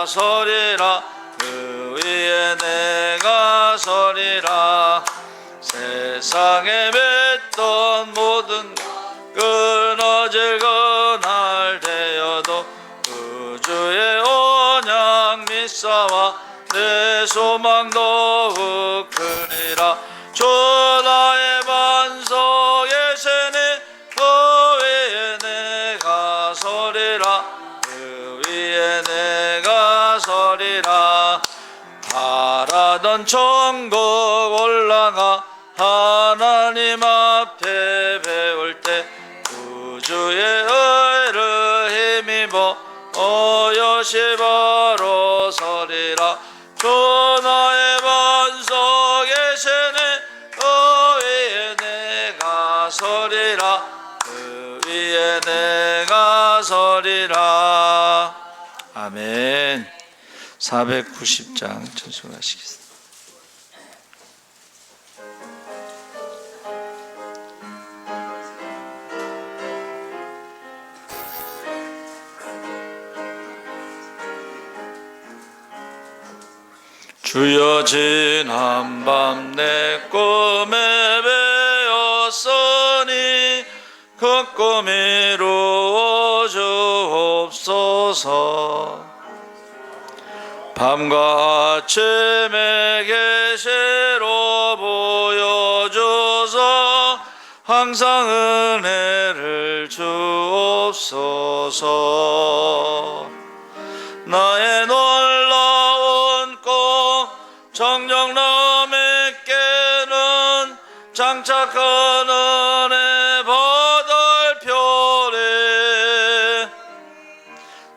내가 서리라. 그 위에 내가 서리라. 세상에 맺던 모든 끊어질 그날 되어도 그 주의 언약 믿사와 내 소망 더욱 크리라. 주 나의 반석에 세니 그 위에 내가 서리라. 그 위에 내가 서리라. 바라던 천국 올라가 하나님 앞에 배울 때 구주의 의를 힘입어 어여시 바로 서리라. 주 나의 반석에 세니 그 위에 내가 서리라. 그 위에 내가 서리라. 아멘. 490장 전송하시겠습니다. 주여 지난밤 내 꿈에 배었으니 그 꿈 이루어 주옵소서. 밤과 아침에 계시로 보여줘서 항상 은혜를 주옵소서. 나의 놀라운 꿈 정녕 남에게는 장착한 은혜 바다의 별에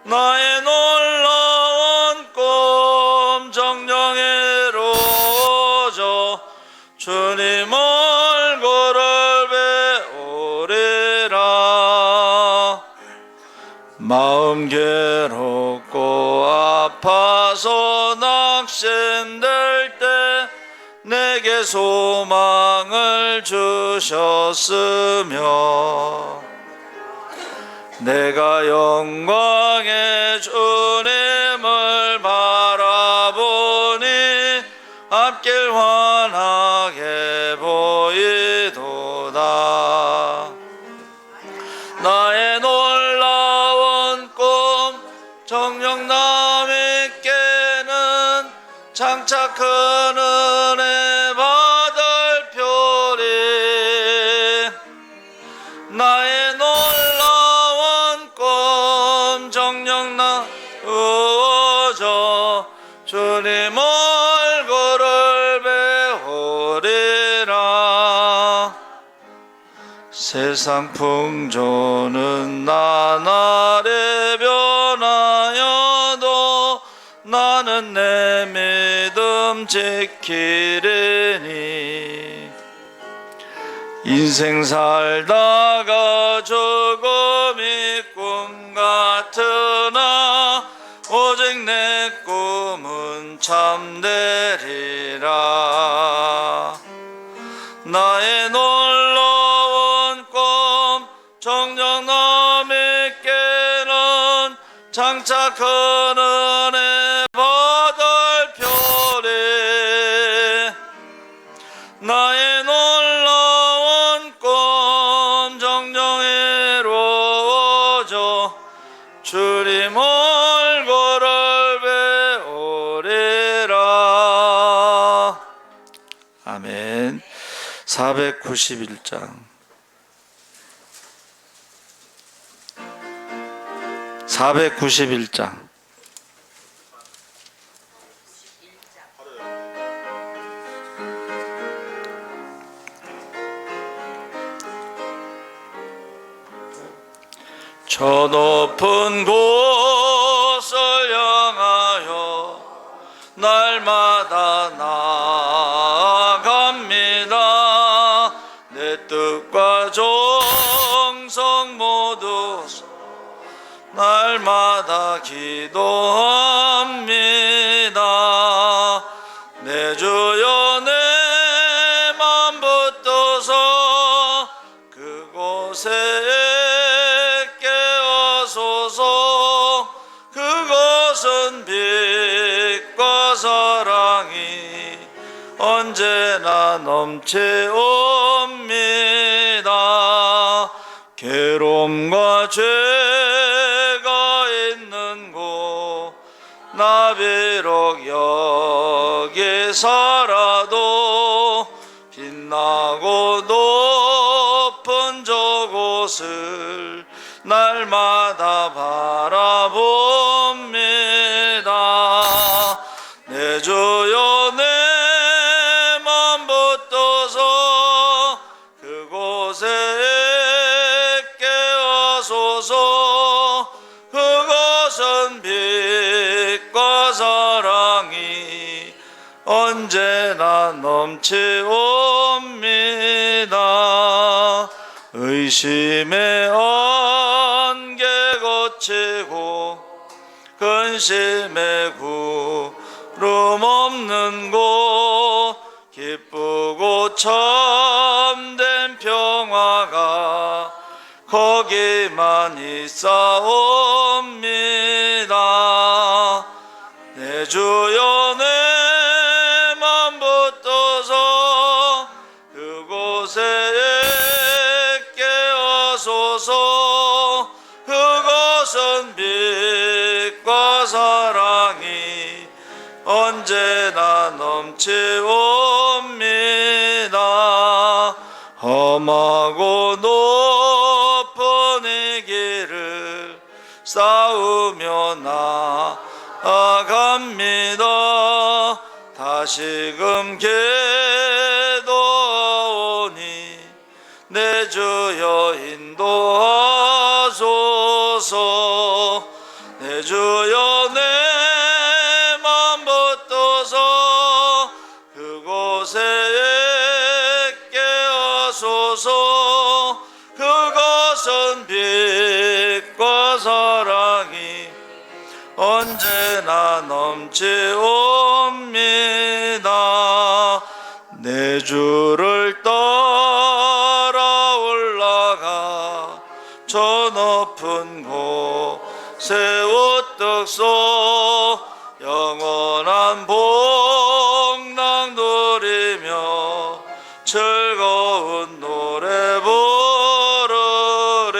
나의 놀라운 꿈 정녕 이루어져 주님 얼굴을 배우리라. 마음 괴롭고 아파서 낙심될 때 내게 소망을 주셨으며 내가 영광의 주님을 바라보니 앞길 환하게 보이도다. 나의 놀라운 꿈 정녕 남에게는 장착한 은혜 받을 별이 나의 놀라운 꿈 정녕 나우어져 주님 얼굴을 배우리라. 세상 풍조는 나날이 변하여도 나는 내 믿음 지키리니 인생 살다가 죽음이 꿈 같으나 오직 내 꿈은 참되리라. 나의 놀라운 꿈 정녕 남에게는 장착한 은혜 받을 별에 나의 놀라운 꿈 정녕 이루어져 주님 얼굴을 배우리라. 아멘. 491장 491장 저 높은 곳을 향하여 날마다 나아갑니다. 내 뜻과 정성 모두 날마다 기도합니다. 내 주여 내 맘 붙들어서 그곳에 깨어서서 그것은 언제나 넘치옵니다. 괴로움과 죄가 있는 곳 나 비록 여기 살아도 빛나고 높은 저곳을 날마다 바라봅니다. 내 주여 내 맘 붙들어서 그곳에 깨어소서. 그것은 빛과 사랑이 언제나 넘치옵니다. 의심의 안개 거치고 근심의 구름 없는 곳 기쁘고 참된 평화가 거기만 있사옵니다. 내 주여 내 맘 붙들어서 그곳에 깨어소서. 그것은 빛과 사랑이 언제나 넘치옵니다. 험하고 높은 이 길을 싸우며 나아갑니다. 다시금 기도하오니 내 주여 인도하소서. 내 주여 내 맘 붙들어서 그곳에 깨어소서. 그것은 빛과 사랑이 언제나 넘치옵니다. 내 주를 따라 올라가 저 높은 곳에 우뚝 서 영원한 복락 누리며 즐거운 노래 부르리.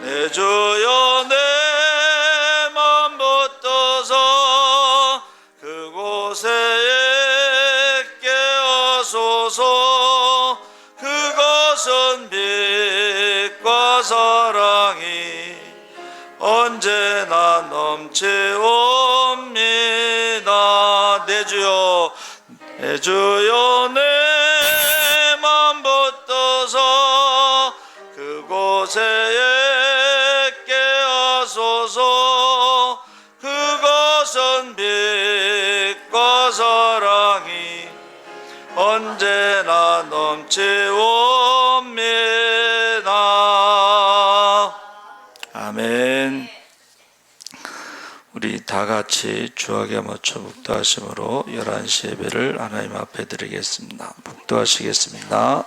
내 주여 내 맘 붙들어서 그곳에 깨어소서. 그것은 빛과 사랑이 언제나 넘치옵니다. 내 주여 내 주여 내 맘 붙들어서 그곳에 깨어소서. 그것은 빛과 사랑이 언제나 넘치옵니다. 아멘. 우리 다 같이 주하게 맞춰 묵도하심으로 11시 예배를 하나님 앞에 드리겠습니다. 묵도하시겠습니다.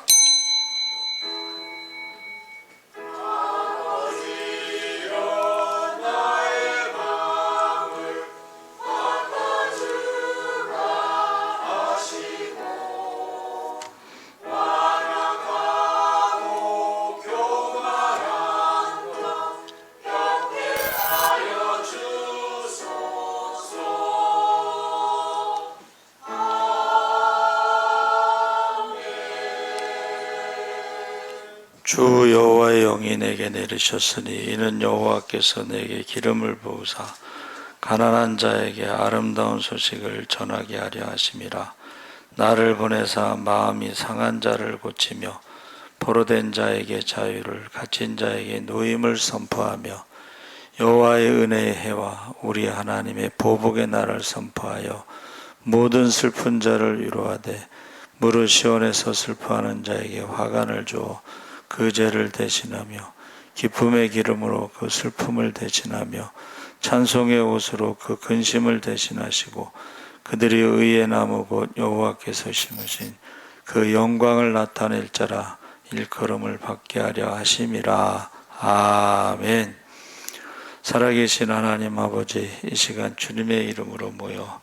주 여호와의 영이 내게 내리셨으니 이는 여호와께서 내게 기름을 부으사 가난한 자에게 아름다운 소식을 전하게 하려 하심이라. 나를 보내사 마음이 상한 자를 고치며 포로된 자에게 자유를, 갇힌 자에게 노임을 선포하며 여호와의 은혜의 해와 우리 하나님의 보복의 날을 선포하여 모든 슬픈 자를 위로하되 무릇 시온에서 슬퍼하는 자에게 화관을 주어 그 죄를 대신하며 기쁨의 기름으로 그 슬픔을 대신하며 찬송의 옷으로 그 근심을 대신하시고 그들이 의의 나무 곧 여호와께서 심으신 그 영광을 나타낼 자라 일컬음을 받게 하려 하심이라. 아멘. 살아계신 하나님 아버지, 이 시간 주님의 이름으로 모여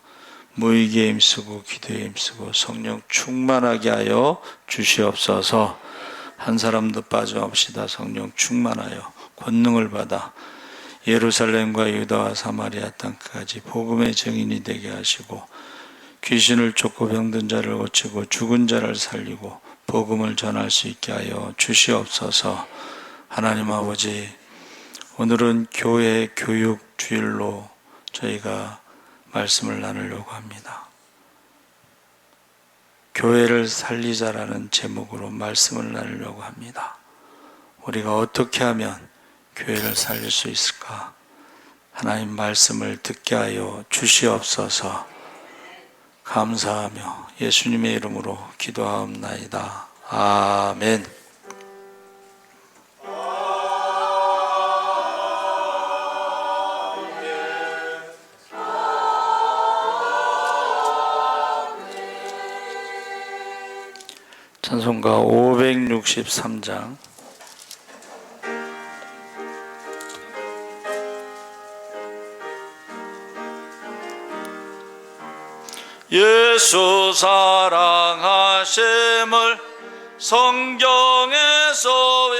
무의기에 힘쓰고 기도에 힘쓰고 성령 충만하게 하여 주시옵소서. 한 사람도 빠짐없이 다 성령 충만하여 권능을 받아 예루살렘과 유다와 사마리아 땅까지 복음의 증인이 되게 하시고 귀신을 쫓고 병든 자를 고치고 죽은 자를 살리고 복음을 전할 수 있게 하여 주시옵소서. 하나님 아버지, 오늘은 교회 교육 주일로 저희가 말씀을 나누려고 합니다. 교회를 살리자라는 제목으로 말씀을 나누려고 합니다. 우리가 어떻게 하면 교회를 살릴 수 있을까? 하나님 말씀을 듣게 하여 주시옵소서. 감사하며 예수님의 이름으로 기도하옵나이다. 아멘. 찬송가 563장. 예수 사랑하심을 성경에서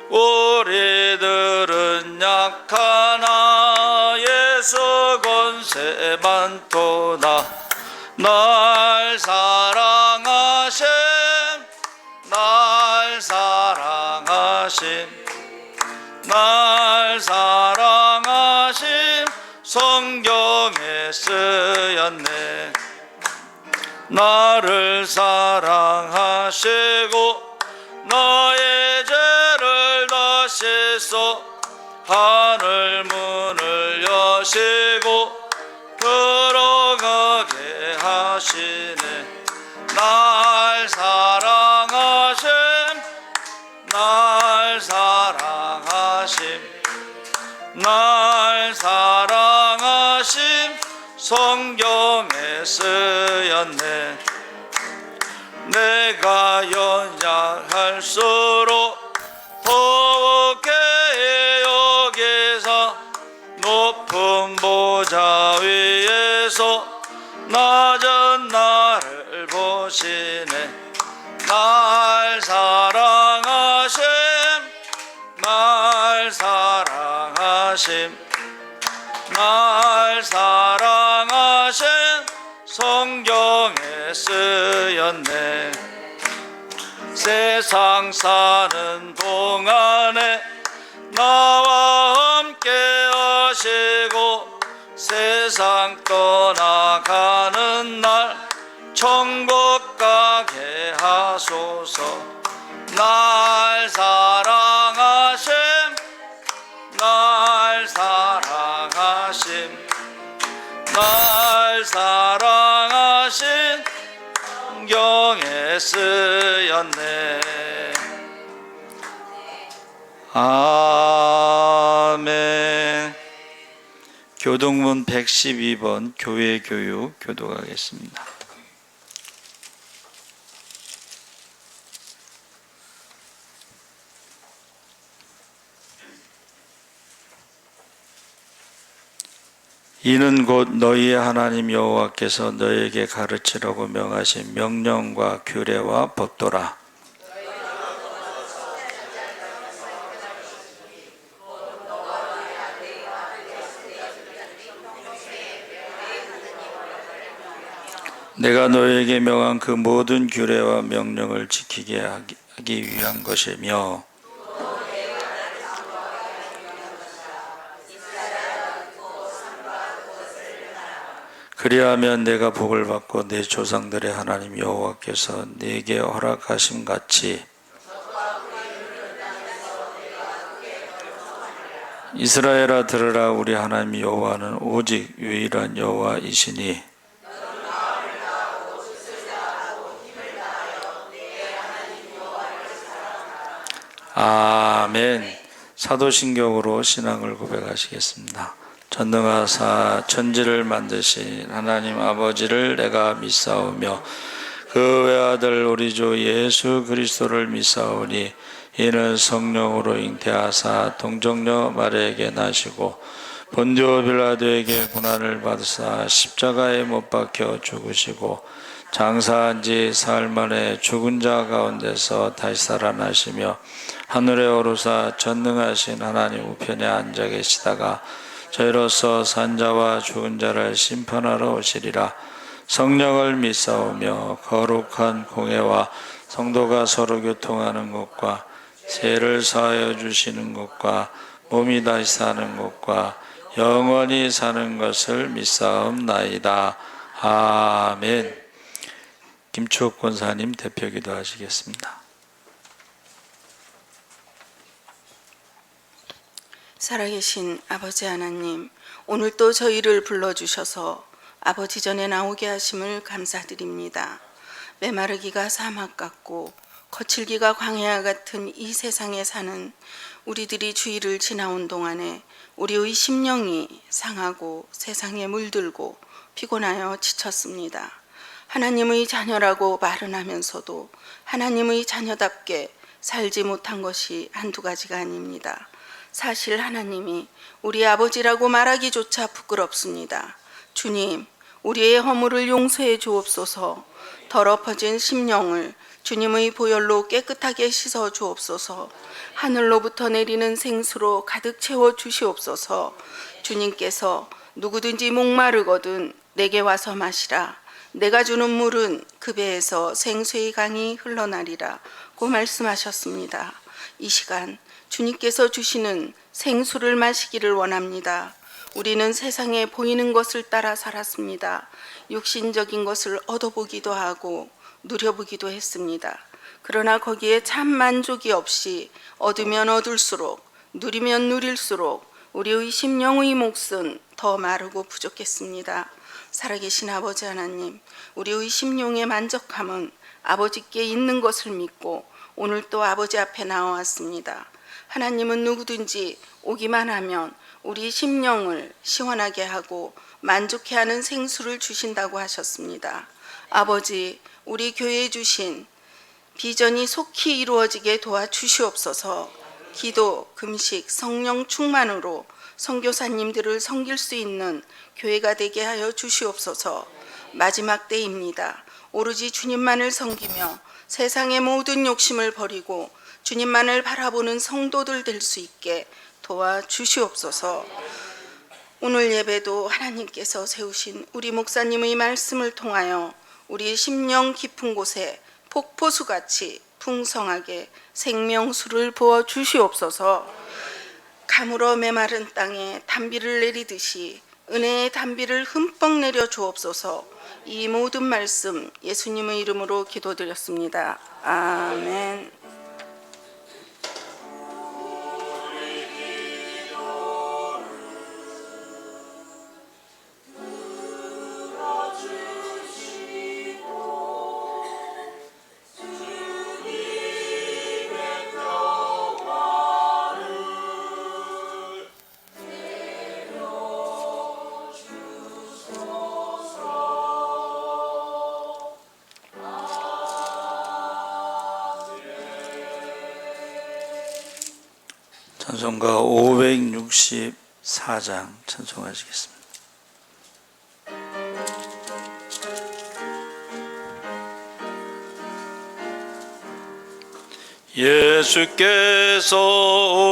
우리들은 약하나 예수 권세 많도다. 날 사랑하심, 날 사랑하심, 날 사랑하심 성경에 쓰였네. 나를 사랑하시고 너의 죄를 다 씻어 하늘 문을 여시고 들어가게 하시네. 날 사랑하심, 날 사랑하심, 날 사랑하심 성경에 쓰였네. 내가 연약할수록 더욱게 여기사 높은 보좌 위에서 낮은 나를 보시네. 날 사랑하심, 날 사랑하심, 날 사랑하심 성경에 쓰였네. 세상 사는 동안에 나와 함께 하시고 세상 떠나가는 날 천국 가게 하소서. 날 사랑하심, 날 사랑하심, 날 사랑하심 성경에 쓰였네. 아멘. 교동문 112번 교회 교육 교독하겠습니다. 이는 곧 너희의 하나님 여호와께서 너희에게 가르치라고 명하신 명령과 규례와 법도라. 내가 너희에게 명한 그 모든 규례와 명령을 지키게 하기 위한 것이며 그리하면 내가 복을 받고 내 조상들의 하나님 여호와께서 네게 허락하심 같이 이스라엘아 들으라. 우리 하나님 여호와는 오직 유일한 여호와이시니 아멘. 사도신경으로 신앙을 고백하시겠습니다. 전능하사 천지를 만드신 하나님 아버지를 내가 믿사오며 그 외아들 우리 주 예수 그리스도를 믿사오니 이는 성령으로 잉태하사 동정녀 마리아에게 나시고 본디오 빌라도에게 고난을 받으사 십자가에 못 박혀 죽으시고 장사한 지 사흘 만에 죽은 자 가운데서 다시 살아나시며 하늘에 오르사 전능하신 하나님 우편에 앉아 계시다가 저희로서 산자와 죽은 자를 심판하러 오시리라. 성령을 믿사오며 거룩한 공회와 성도가 서로 교통하는 것과 죄를 사하여 주시는 것과 몸이 다시 사는 것과 영원히 사는 것을 믿사옵나이다. 아멘. 김추옥 권사님 대표 기도하시겠습니다. 살아계신 아버지 하나님, 오늘 또 저희를 불러주셔서 아버지 전에 나오게 하심을 감사드립니다. 메마르기가 사막 같고 거칠기가 광야 같은 이 세상에 사는 우리들이 주의를 지나온 동안에 우리의 심령이 상하고 세상에 물들고 피곤하여 지쳤습니다. 하나님의 자녀라고 말은 하면서도 하나님의 자녀답게 살지 못한 것이 한두 가지가 아닙니다. 사실 하나님이 우리 아버지라고 말하기조차 부끄럽습니다. 주님, 우리의 허물을 용서해 주옵소서. 더럽어진 심령을 주님의 보혈로 깨끗하게 씻어 주옵소서. 하늘로부터 내리는 생수로 가득 채워 주시옵소서. 주님께서 누구든지 목마르거든 내게 와서 마시라. 내가 주는 물은 그 배에서 생수의 강이 흘러나리라 고 말씀하셨습니다. 이 시간 주님께서 주시는 생수를 마시기를 원합니다. 우리는 세상에 보이는 것을 따라 살았습니다. 육신적인 것을 얻어보기도 하고 누려보기도 했습니다. 그러나 거기에 참 만족이 없이 얻으면 얻을수록 누리면 누릴수록 우리의 심령의 몫은 더 마르고 부족했습니다. 살아계신 아버지 하나님, 우리의 심령의 만족함은 아버지께 있는 것을 믿고 오늘 또 아버지 앞에 나와왔습니다. 하나님은 누구든지 오기만 하면 우리 심령을 시원하게 하고 만족해 하는 생수를 주신다고 하셨습니다. 아버지, 우리 교회에 주신 비전이 속히 이루어지게 도와주시옵소서. 기도, 금식, 성령 충만으로 선교사님들을 섬길 수 있는 교회가 되게 하여 주시옵소서. 마지막 때입니다. 오로지 주님만을 섬기며 세상의 모든 욕심을 버리고 주님만을 바라보는 성도들 될 수 있게 도와주시옵소서. 오늘 예배도 하나님께서 세우신 우리 목사님의 말씀을 통하여 우리 심령 깊은 곳에 폭포수같이 풍성하게 생명수를 부어 주시옵소서. 가물어 메마른 땅에 단비를 내리듯이 은혜의 단비를 흠뻑 내려 주옵소서. 이 모든 말씀 예수님의 이름으로 기도드렸습니다. 아멘. 찬송가 564장 찬송하시겠습니다. 예수께서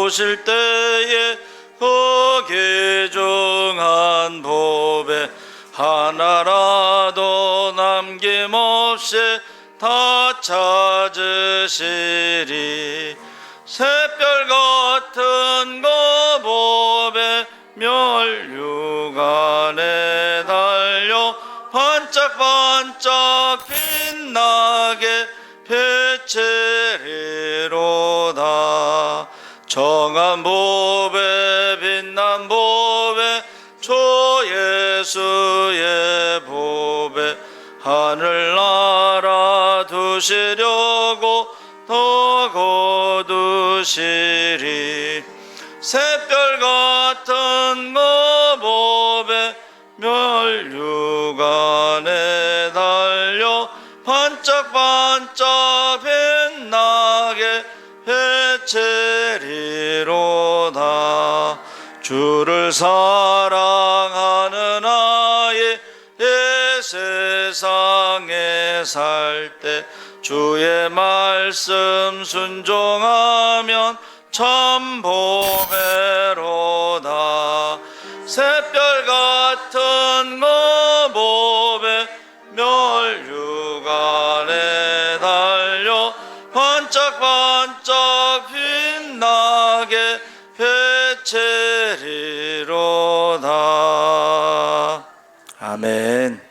오실 때에 거기 정한 법에 하나라도 남김없이 다 찾으시리. 샛별 같은 거법에 멸류관에 달려 반짝반짝 빛나게 배체리로다. 정한 법에 빛난 법에 주 예수의 법에 하늘나라 두시려고 더 거두시리. 샛별 같은 거법에 멸류관에 달려 반짝반짝 빛나게 배체리로다. 주를 사랑하는 아이 내 세상에 살 때 주의 말씀 순종하면 참 보배로다. 샛별 같은 거복에 멸류관에 달려 반짝반짝 빛나게 배체리로다. 아멘.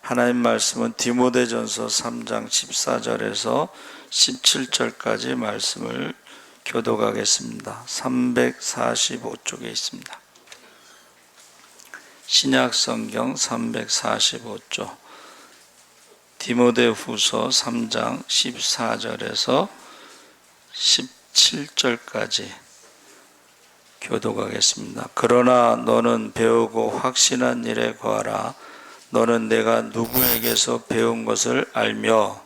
하나님 말씀은 디모데전서 3장 14절에서 17절까지 말씀을 교독하겠습니다. 345쪽에 있습니다. 신약성경 345쪽 디모데후서 3장 14절에서 17절까지 교독하겠습니다. 그러나 너는 배우고 확신한 일에 거하라. 너는 내가 누구에게서 배운 것을 알며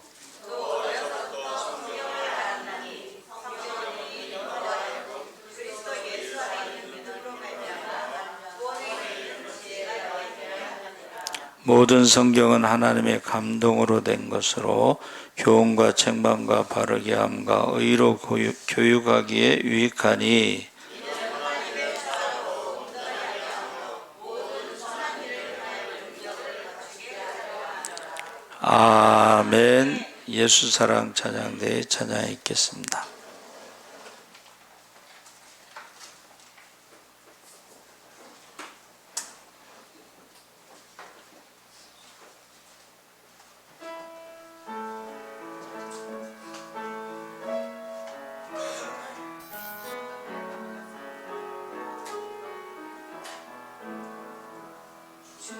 모든 성경은 하나님의 감동으로 된 것으로 교훈과 책망과 바르게 함과 의로 교육하기에 유익하니 아멘. 예수 사랑 찬양대에 찬양이 있겠습니다. 주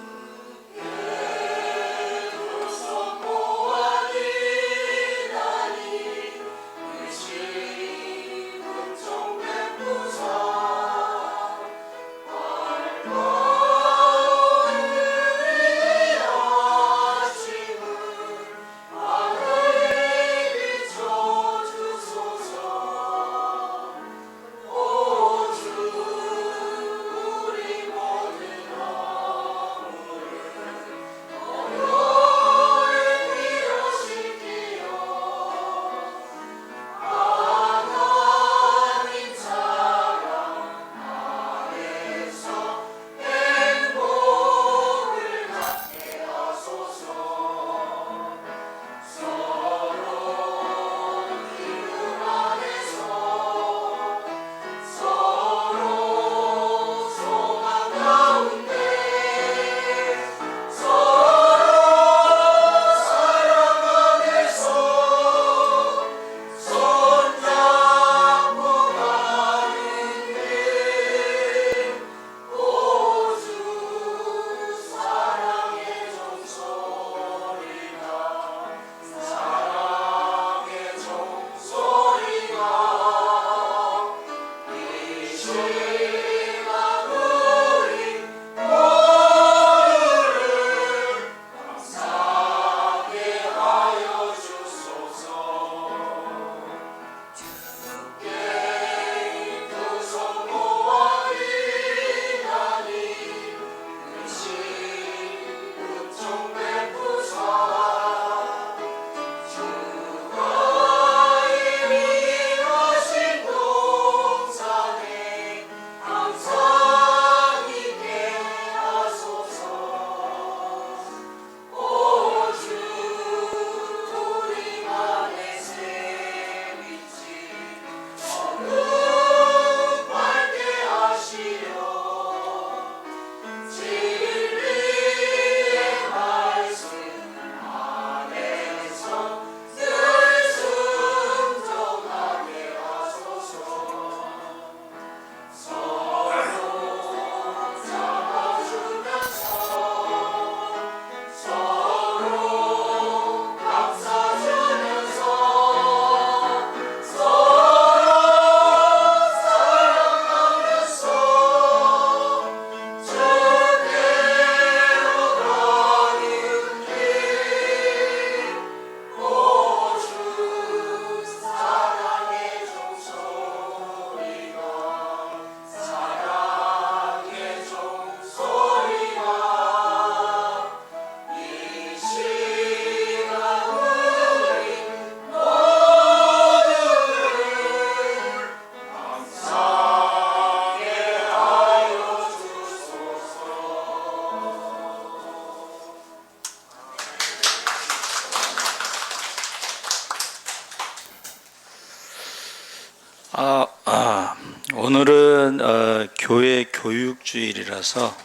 교육주일이라서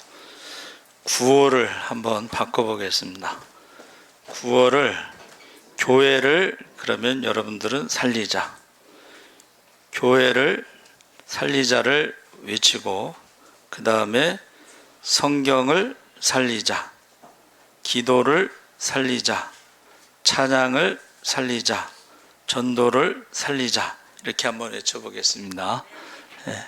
구호를 한번 바꿔보겠습니다. 구호를 교회를 그러면 여러분들은 살리자. 교회를 살리자를 외치고 그 다음에 성경을 살리자. 기도를 살리자. 찬양을 살리자. 전도를 살리자. 이렇게 한번 외쳐보겠습니다. 네.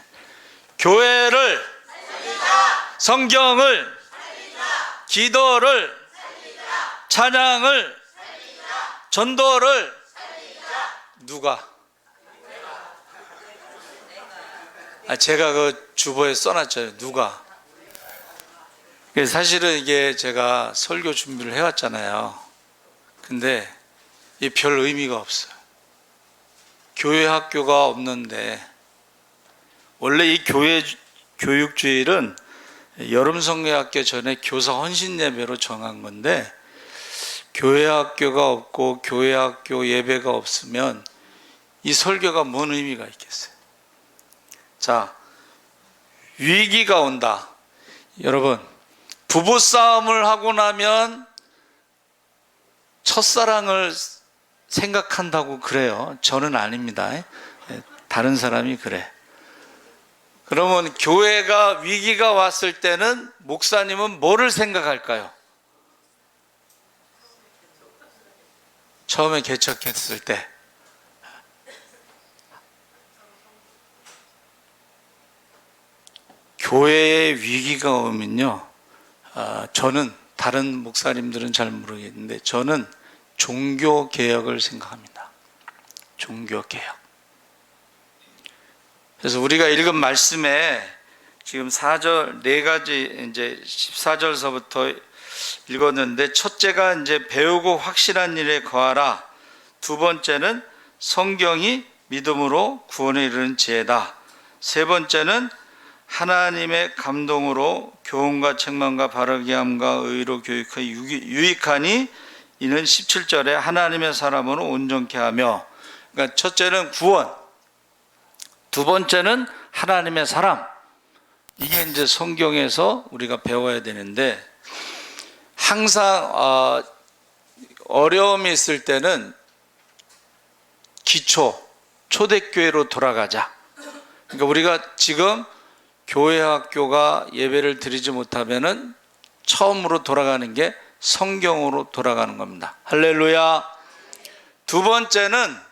교회를 살리자. 성경을 살리자. 기도를 살리자. 찬양을 살리자. 전도를 살리자. 누가? 제가 그 주보에 써놨죠. 누가? 사실은 이게 제가 설교 준비를 해왔잖아요. 근데 이게 별 의미가 없어요. 교회 학교가 없는데, 원래 이 교회 교육주일은 여름 성경학교 전에 교사 헌신 예배로 정한 건데, 교회 학교가 없고 교회 학교 예배가 없으면 이 설교가 뭔 의미가 있겠어요? 자, 위기가 온다. 여러분, 부부싸움을 하고 나면 첫사랑을 생각한다고 그래요. 저는 아닙니다. 다른 사람이 그래. 그러면 교회가 위기가 왔을 때는 목사님은 뭐를 생각할까요? 처음에 개척했을 때 교회에 위기가 오면요, 저는 다른 목사님들은 잘 모르겠는데 저는 종교개혁을 생각합니다. 종교개혁. 그래서 우리가 읽은 말씀에 지금 4절, 4가지 이제 14절서부터 읽었는데, 첫째가 이제 배우고 확실한 일에 거하라. 두 번째는 성경이 믿음으로 구원에 이르는 지혜다. 세 번째는 하나님의 감동으로 교훈과 책망과 바르게 함과 의로 교육하여 유익하니 이는 17절에 하나님의 사람으로 온전케 하며, 그러니까 첫째는 구원, 두 번째는 하나님의 사람. 이게 이제 성경에서 우리가 배워야 되는데, 항상 어려움이 있을 때는 기초, 초대교회로 돌아가자. 그러니까 우리가 지금 교회 학교가 예배를 드리지 못하면은 처음으로 돌아가는 게 성경으로 돌아가는 겁니다. 할렐루야. 두 번째는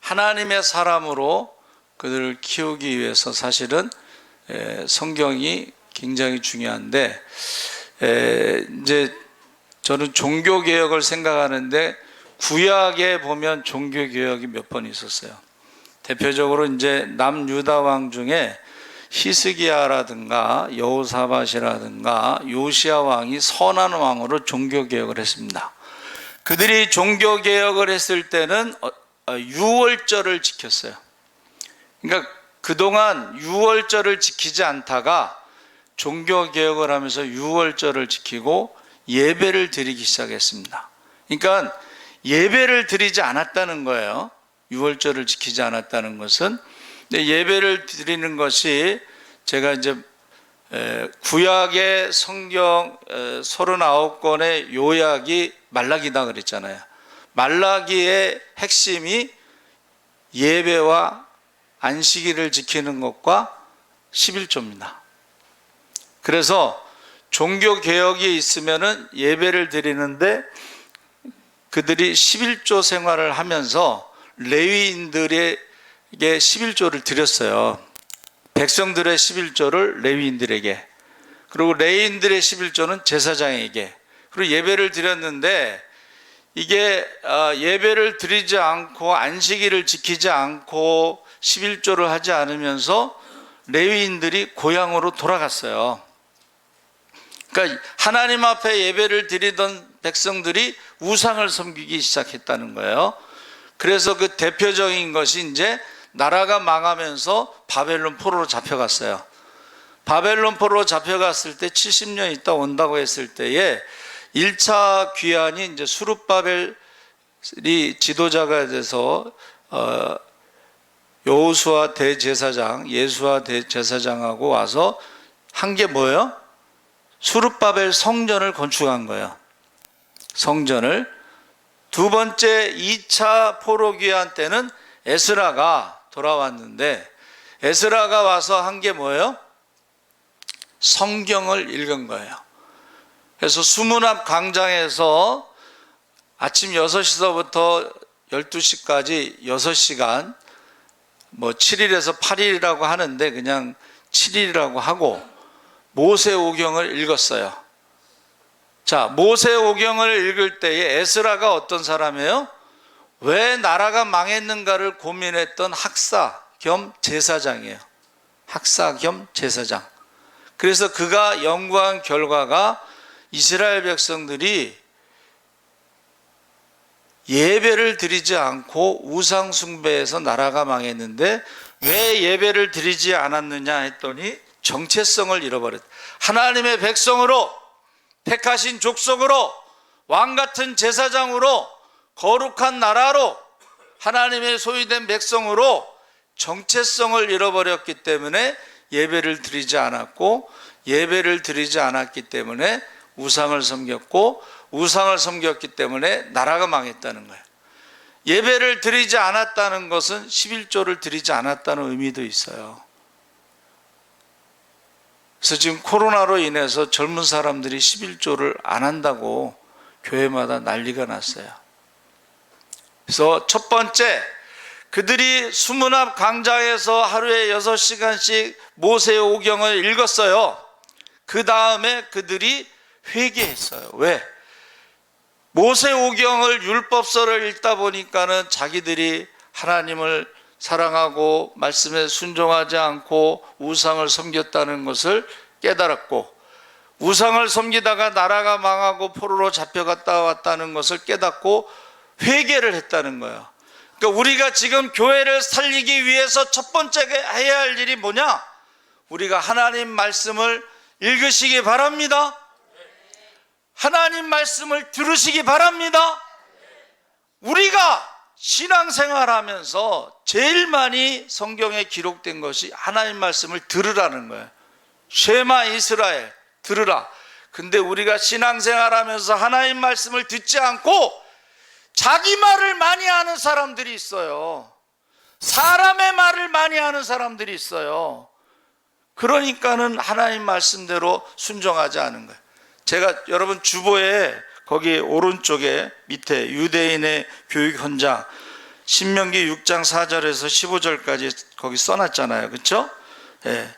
하나님의 사람으로 그들을 키우기 위해서 사실은 성경이 굉장히 중요한데, 이제 저는 종교개혁을 생각하는데 구약에 보면 종교개혁이 몇 번 있었어요. 대표적으로 이제 남유다 왕 중에 히스기야라든가 여호사밧이라든가 요시야 왕이 선한 왕으로 종교개혁을 했습니다. 그들이 종교개혁을 했을 때는 유월절을 지켰어요. 그러니까 그동안 유월절을 지키지 않다가 종교개혁을 하면서 유월절을 지키고 예배를 드리기 시작했습니다. 그러니까 예배를 드리지 않았다는 거예요. 유월절을 지키지 않았다는 것은. 근데 예배를 드리는 것이, 제가 이제 구약의 성경 39권의 요약이 말라기다 그랬잖아요. 말라기의 핵심이 예배와 안식일을 지키는 것과 11조입니다. 그래서 종교개혁이 있으면은 예배를 드리는데, 그들이 11조 생활을 하면서 레위인들에게 11조를 드렸어요. 백성들의 11조를 레위인들에게, 그리고 레위인들의 11조는 제사장에게, 그리고 예배를 드렸는데, 이게 예배를 드리지 않고 안식일을 지키지 않고 11조를 하지 않으면서 레위인들이 고향으로 돌아갔어요. 그러니까 하나님 앞에 예배를 드리던 백성들이 우상을 섬기기 시작했다는 거예요. 그래서 그 대표적인 것이 이제 나라가 망하면서 바벨론 포로로 잡혀갔어요. 바벨론 포로로 잡혀갔을 때 70년 있다 온다고 했을 때에 1차 귀환이 이제 수룹바벨이 지도자가 돼서 여호수아 대제사장, 예수아 대제사장하고 와서 한 게 뭐예요? 수룹바벨 성전을 건축한 거예요. 성전을. 두 번째 2차 포로기한 때는 에스라가 돌아왔는데, 에스라가 와서 한 게 뭐예요? 성경을 읽은 거예요. 그래서 수문 앞 광장에서 아침 6시서부터 12시까지 6시간, 뭐 7일에서 8일이라고 하는데 그냥 7일이라고 하고 모세오경을 읽었어요. 자, 모세오경을 읽을 때에 에스라가 어떤 사람이에요? 왜 나라가 망했는가를 고민했던 학사 겸 제사장이에요. 학사 겸 제사장. 그래서 그가 연구한 결과가 이스라엘 백성들이 예배를 드리지 않고 우상 숭배해서 나라가 망했는데 왜 예배를 드리지 않았느냐 했더니 정체성을 잃어버렸다. 하나님의 백성으로, 택하신 족속으로, 왕같은 제사장으로, 거룩한 나라로, 하나님의 소유된 백성으로 정체성을 잃어버렸기 때문에 예배를 드리지 않았고, 예배를 드리지 않았기 때문에 우상을 섬겼고, 우상을 섬겼기 때문에 나라가 망했다는 거예요. 예배를 드리지 않았다는 것은 11조를 드리지 않았다는 의미도 있어요. 그래서 지금 코로나로 인해서 젊은 사람들이 11조를 안 한다고 교회마다 난리가 났어요. 그래서 첫 번째, 그들이 수문 앞 광장에서 하루에 6시간씩 모세오경을 읽었어요. 그 다음에 그들이 회개했어요. 왜? 모세오경을 율법서를 읽다 보니까는 자기들이 하나님을 사랑하고 말씀에 순종하지 않고 우상을 섬겼다는 것을 깨달았고, 우상을 섬기다가 나라가 망하고 포로로 잡혀갔다 왔다는 것을 깨닫고 회개를 했다는 거예요. 그러니까 우리가 지금 교회를 살리기 위해서 첫 번째 해야 할 일이 뭐냐? 우리가 하나님 말씀을 읽으시기 바랍니다. 하나님 말씀을 들으시기 바랍니다. 우리가 신앙생활하면서 제일 많이 성경에 기록된 것이 하나님 말씀을 들으라는 거예요. 쉐마 이스라엘, 들으라. 근데 우리가 신앙생활하면서 하나님 말씀을 듣지 않고 자기 말을 많이 하는 사람들이 있어요. 사람의 말을 많이 하는 사람들이 있어요. 그러니까는 하나님 말씀대로 순종하지 않은 거예요. 제가 여러분 주보에 거기 오른쪽에 밑에 유대인의 교육 현장 신명기 6장 4절에서 15절까지 거기 써놨잖아요. 그렇죠? 예.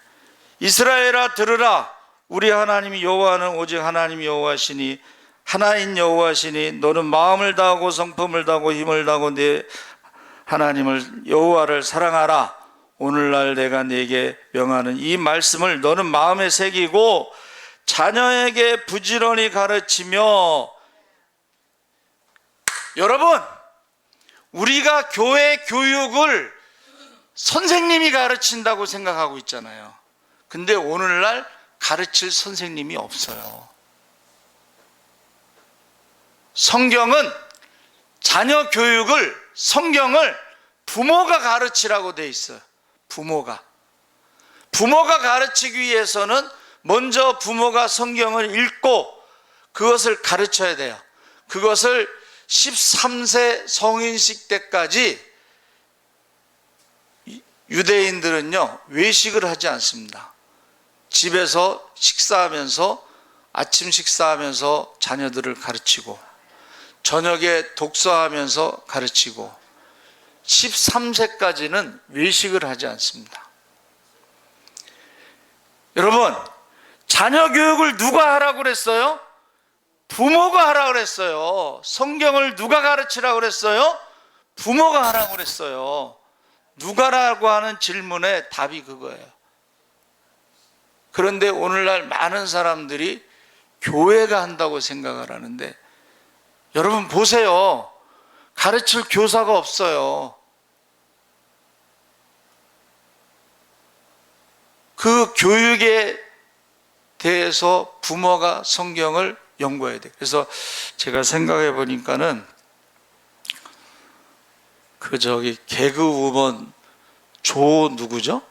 이스라엘아 들으라. 우리 하나님 여호와는 오직 하나님 여호와시니 하나인 여호와시니 너는 마음을 다하고 성품을 다하고 힘을 다하고 내 하나님을 여호와를 사랑하라. 오늘날 내가 네게 명하는 이 말씀을 너는 마음에 새기고 자녀에게 부지런히 가르치며. 여러분, 우리가 교회 교육을 선생님이 가르친다고 생각하고 있잖아요. 근데 오늘날 가르칠 선생님이 없어요. 성경은 자녀 교육을, 성경을 부모가 가르치라고 돼 있어요. 부모가 가르치기 위해서는 먼저 부모가 성경을 읽고 그것을 가르쳐야 돼요. 그것을 13세 성인식 때까지 유대인들은요 외식을 하지 않습니다. 집에서 식사하면서, 아침 식사하면서 자녀들을 가르치고 저녁에 독서하면서 가르치고 13세까지는 외식을 하지 않습니다. 여러분, 자녀 교육을 누가 하라고 그랬어요? 부모가 하라고 그랬어요. 성경을 누가 가르치라고 그랬어요? 부모가 하라고 그랬어요. 누가라고 하는 질문에 답이 그거예요. 그런데 오늘날 많은 사람들이 교회가 한다고 생각을 하는데, 여러분 보세요. 가르칠 교사가 없어요. 그 교육에 대해서 부모가 성경을 연구해야 돼요. 그래서 제가 생각해 보니까는 개그우먼 조 누구죠?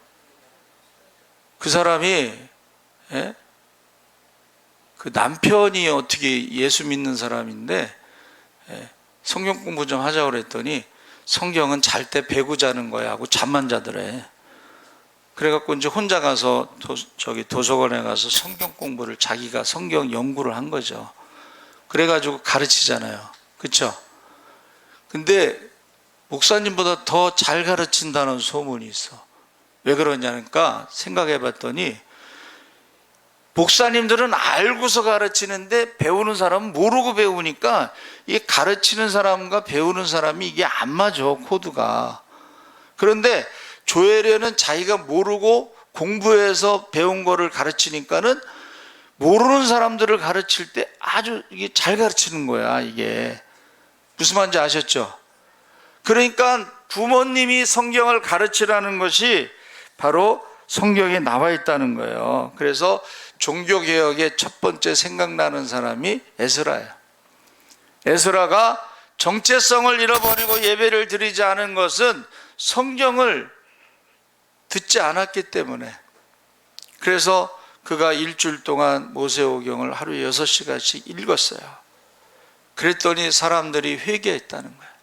그 사람이 그 남편이 어떻게 예수 믿는 사람인데 성경 공부 좀 하자고 그랬더니 성경은 잘 때 배구 자는 거야 하고 잠만 자더래. 그래갖고 이제 혼자 가서 도서관에 가서 성경 공부를 자기가 성경 연구를 한 거죠. 그래가지고 가르치잖아요. 그렇죠? 근데 목사님보다 더 잘 가르친다는 소문이 있어. 왜 그러냐니까 생각해 봤더니 목사님들은 알고서 가르치는데 배우는 사람은 모르고 배우니까 이게 가르치는 사람과 배우는 사람이 이게 안 맞아, 코드가. 그런데 조혜련은 자기가 모르고 공부해서 배운 거를 가르치니까는 모르는 사람들을 가르칠 때 아주 이게 잘 가르치는 거야. 이게 무슨 말인지 아셨죠? 그러니까 부모님이 성경을 가르치라는 것이 바로 성경에 나와 있다는 거예요. 그래서 종교개혁의 첫 번째 생각나는 사람이 에스라예요. 에스라가 정체성을 잃어버리고 예배를 드리지 않은 것은 성경을 듣지 않았기 때문에. 그래서 그가 일주일 동안 모세오경을 하루에 6시간씩 읽었어요. 그랬더니 사람들이 회개했다는 거예요.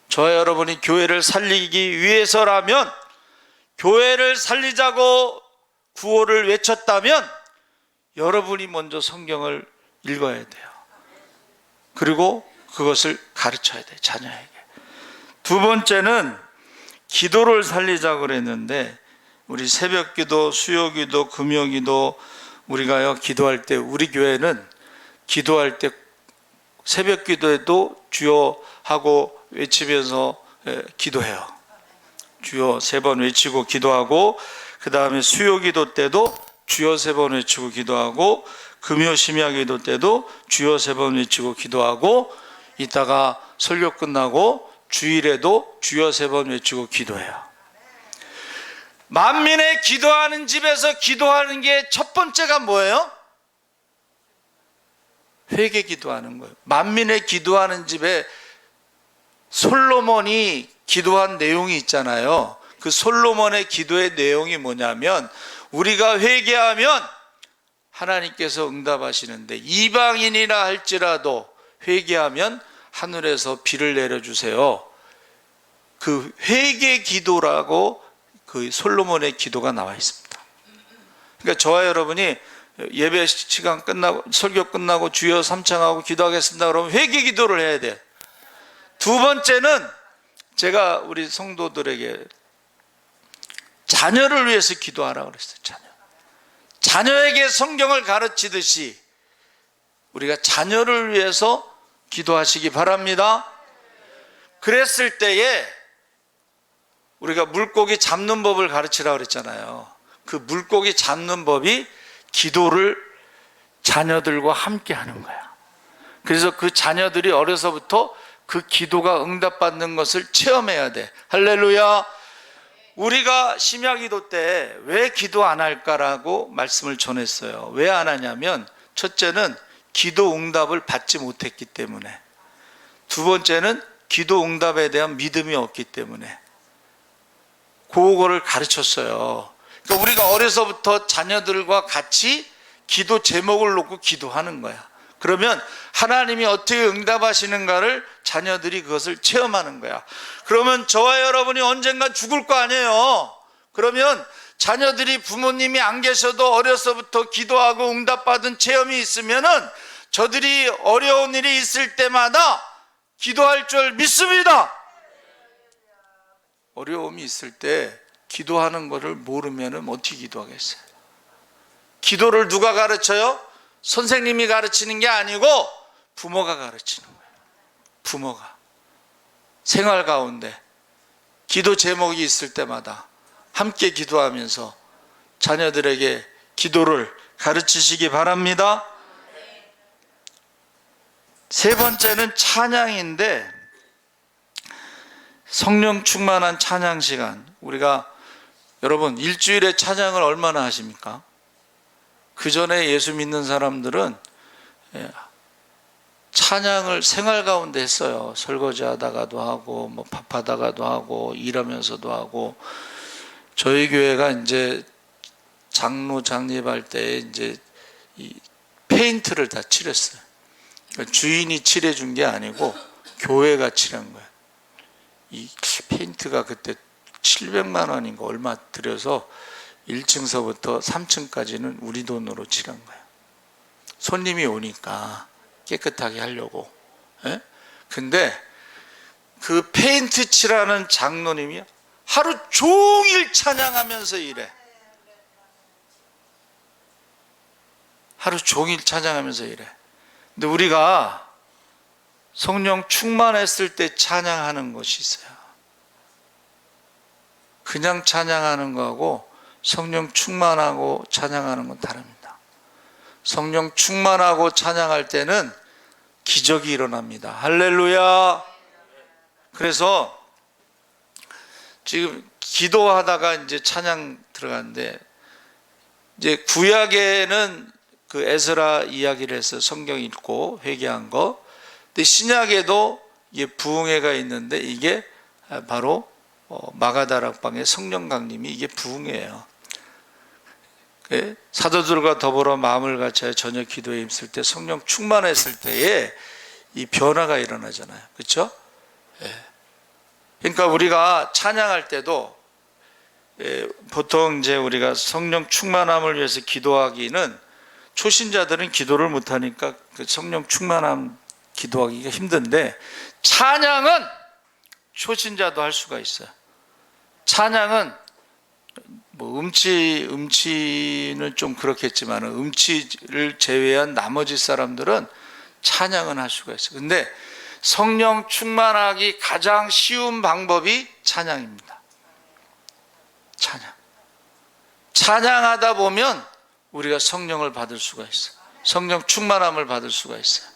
저와 여러분이 교회를 살리기 위해서라면, 교회를 살리자고 구호를 외쳤다면 여러분이 먼저 성경을 읽어야 돼요. 그리고 그것을 가르쳐야 돼요, 자녀에게. 두 번째는 기도를 살리자고 그랬는데, 우리 새벽기도, 수요기도, 금요기도 우리가요 기도할 때, 우리 교회는 기도할 때 새벽기도에도 주여 하고 외치면서 기도해요. 주여 3번 외치고 기도하고, 그 다음에 수요기도 때도 주여 3번 외치고 기도하고, 금요 심야기도 때도 주여 3번 외치고 기도하고, 이따가 설교 끝나고 주일에도 주여 3번 외치고 기도해요. 만민의 기도하는 집에서 기도하는 게 첫 번째가 뭐예요? 회개 기도하는 거예요. 만민의 기도하는 집에 솔로몬이 기도한 내용이 있잖아요. 그 솔로몬의 기도의 내용이 뭐냐면, 우리가 회개하면 하나님께서 응답하시는데, 이방인이라 할지라도 회개하면 하늘에서 비를 내려주세요. 그 회개 기도라고 그 솔로몬의 기도가 나와 있습니다. 그러니까 저와 여러분이 예배 시간 끝나고 설교 끝나고 주여 삼창하고 기도하겠습니다 그러면 회개 기도를 해야 돼요. 두 번째는 제가 우리 성도들에게 자녀를 위해서 기도하라고 그랬어요. 자녀에게 성경을 가르치듯이 우리가 자녀를 위해서 기도하시기 바랍니다. 그랬을 때에 우리가 물고기 잡는 법을 가르치라고 그랬잖아요. 그 물고기 잡는 법이 기도를 자녀들과 함께 하는 거야. 그래서 그 자녀들이 어려서부터 그 기도가 응답받는 것을 체험해야 돼. 할렐루야. 우리가 심야기도 때 왜 기도 안 할까라고 말씀을 전했어요. 왜 안 하냐면, 첫째는 기도 응답을 받지 못했기 때문에, 두 번째는 기도 응답에 대한 믿음이 없기 때문에. 그거를 가르쳤어요. 그러니까 우리가 어려서부터 자녀들과 같이 기도 제목을 놓고 기도하는 거야. 그러면 하나님이 어떻게 응답하시는가를 자녀들이 그것을 체험하는 거야. 그러면 저와 여러분이 언젠가 죽을 거 아니에요. 그러면 자녀들이 부모님이 안 계셔도 어려서부터 기도하고 응답받은 체험이 있으면은 저들이 어려운 일이 있을 때마다 기도할 줄 믿습니다. 어려움이 있을 때 기도하는 것을 모르면 어떻게 기도하겠어요? 기도를 누가 가르쳐요? 선생님이 가르치는 게 아니고 부모가 가르치는 거예요. 부모가 생활 가운데 기도 제목이 있을 때마다 함께 기도하면서 자녀들에게 기도를 가르치시기 바랍니다. 세 번째는 찬양인데, 성령 충만한 찬양 시간. 우리가 여러분 일주일에 찬양을 얼마나 하십니까? 그 전에 예수 믿는 사람들은 찬양을 생활 가운데 했어요. 설거지 하다가도 하고, 뭐 밥하다가도 하고, 일하면서도 하고. 저희 교회가 이제 장로 장립할 때 이제 이 페인트를 다 칠했어요. 그러니까 주인이 칠해준 게 아니고 교회가 칠한 거예요. 이 페인트가 그때 700만 원인가 얼마 들여서 1층서부터 3층까지는 우리 돈으로 칠한 거예요. 손님이 오니까 깨끗하게 하려고. 예? 근데 그 페인트 칠하는 장로님이 하루 종일 찬양하면서 일해. 하루 종일 찬양하면서 일해. 근데 우리가 성령 충만했을 때 찬양하는 것이 있어요. 그냥 찬양하는 거하고 성령 충만하고 찬양하는 건 다릅니다. 성령 충만하고 찬양할 때는 기적이 일어납니다. 할렐루야. 그래서 지금 기도하다가 이제 찬양 들어가는데, 이제 구약에는 그 에스라 이야기를 해서 성경 읽고 회개한 거, 근데 신약에도 이게 부흥회가 있는데 이게 바로 마가다락방의 성령 강림이 이게 부흥회예요. 사도들과 더불어 마음을 같이 저녁 기도에 힘쓸 때 성령 충만했을 때에 이 변화가 일어나잖아요. 그렇죠? 그러니까 우리가 찬양할 때도 보통 이제 우리가 성령 충만함을 위해서 기도하기는, 초신자들은 기도를 못하니까 그 성령 충만함 기도하기가 힘든데, 찬양은 초신자도 할 수가 있어요. 찬양은 뭐 음치는 좀 그렇겠지만 음치를 제외한 나머지 사람들은 찬양은 할 수가 있어요. 근데 성령 충만하기 가장 쉬운 방법이 찬양입니다. 찬양하다 보면 우리가 성령을 받을 수가 있어요. 성령 충만함을 받을 수가 있어요.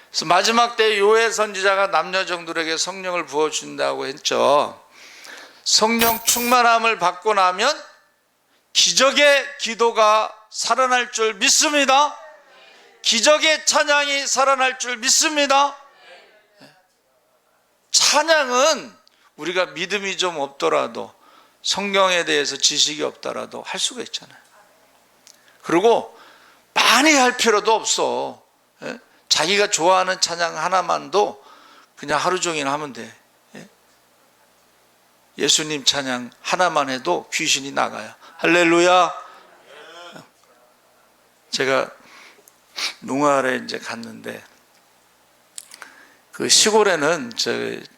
그래서 마지막 때 요엘 선지자가 남녀정들에게 성령을 부어준다고 했죠. 성령 충만함을 받고 나면 기적의 기도가 살아날 줄 믿습니다. 기적의 찬양이 살아날 줄 믿습니다. 찬양은 우리가 믿음이 좀 없더라도, 성경에 대해서 지식이 없더라도 할 수가 있잖아요. 그리고 많이 할 필요도 없어. 자기가 좋아하는 찬양 하나만도 그냥 하루 종일 하면 돼. 예수님 찬양 하나만 해도 귀신이 나가요. 할렐루야. 제가 농활에 이제 갔는데, 그 시골에는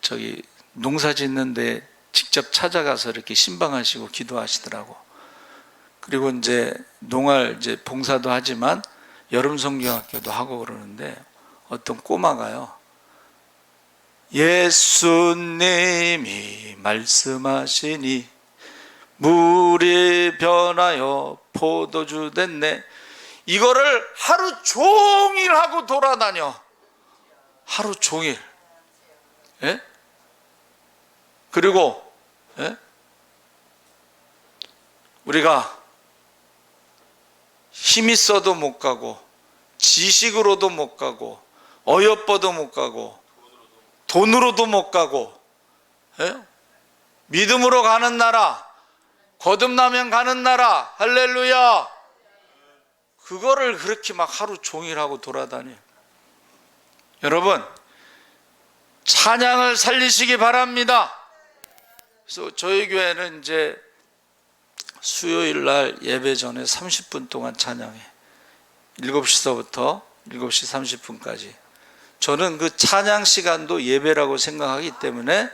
저기 농사 짓는데 직접 찾아가서 이렇게 신방하시고 기도하시더라고. 그리고 이제 농활 이제 봉사도 하지만 여름 성경학교도 하고 그러는데, 어떤 꼬마가요, 예수님이 말씀하시니 물이 변하여 포도주 됐네, 이거를 하루 종일 하고 돌아다녀. 하루 종일. 예? 그리고 우리가 힘 있어도 못 가고, 지식으로도 못 가고, 어여뻐도 못 가고, 돈으로도 못 가고, 믿음으로 가는 나라, 거듭나면 가는 나라, 할렐루야. 그거를 그렇게 막 하루 종일 하고 돌아다녀. 여러분, 찬양을 살리시기 바랍니다. 그래서 저희 교회는 이제 수요일 날 예배 전에 30분 동안 찬양해. 7시서부터 7시 30분까지. 저는 그 찬양 시간도 예배라고 생각하기 때문에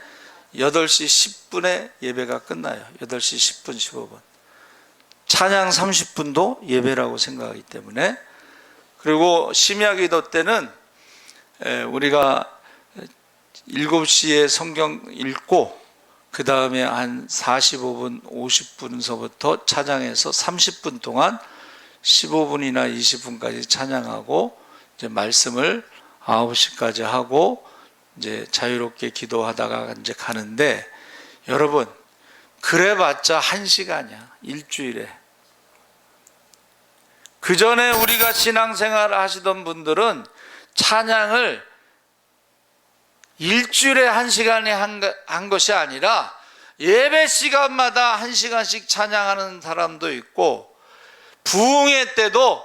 8시 10분에 예배가 끝나요. 8시 10분, 15분. 찬양 30분도 예배라고 생각하기 때문에. 그리고 심야기도 때는 우리가 7시에 성경 읽고 그 다음에 한 45분, 50분서부터 찬양해서 30분 동안 15분이나 20분까지 찬양하고, 이제 말씀을 9시까지 하고 이제 자유롭게 기도하다가 이제 가는데, 여러분, 그래봤자 1시간이야, 일주일에. 그 전에 우리가 신앙생활을 하시던 분들은 찬양을 일주일에 1시간에 한 것이 아니라 예배 시간마다 1시간씩 찬양하는 사람도 있고, 부흥회 때도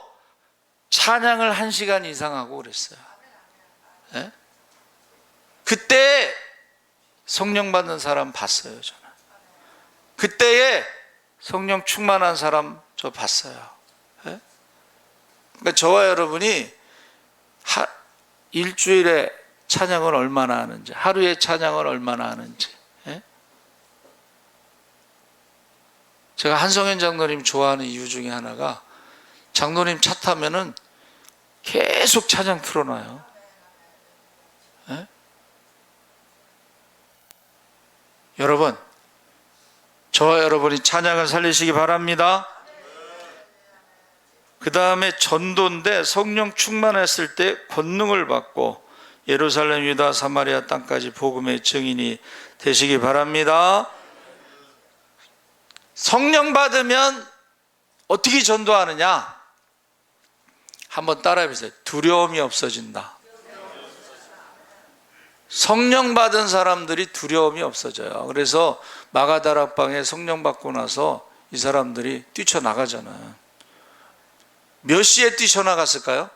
찬양을 1시간 이상 하고 그랬어요. 예? 그때 성령 받는 사람 봤어요, 저는. 그때에 성령 충만한 사람 저 봤어요. 예? 그러니까 저와 여러분이 일주일에 찬양을 얼마나 하는지, 하루에 찬양을 얼마나 하는지. 예? 제가 한성현 장로님 좋아하는 이유 중에 하나가, 장로님 차 타면은 계속 찬양 틀어놔요. 예? 여러분, 저와 여러분이 찬양을 살리시기 바랍니다. 그 다음에 전도인데, 성령 충만했을 때 권능을 받고 예루살렘, 유다, 사마리아 땅까지 복음의 증인이 되시기 바랍니다. 성령 받으면 어떻게 전도하느냐? 한번 따라해 보세요. 두려움이 없어진다. 성령 받은 사람들이 두려움이 없어져요. 그래서 마가다락방에 성령 받고 나서 이 사람들이 뛰쳐나가잖아요. 몇 시에 뛰쳐나갔을까요?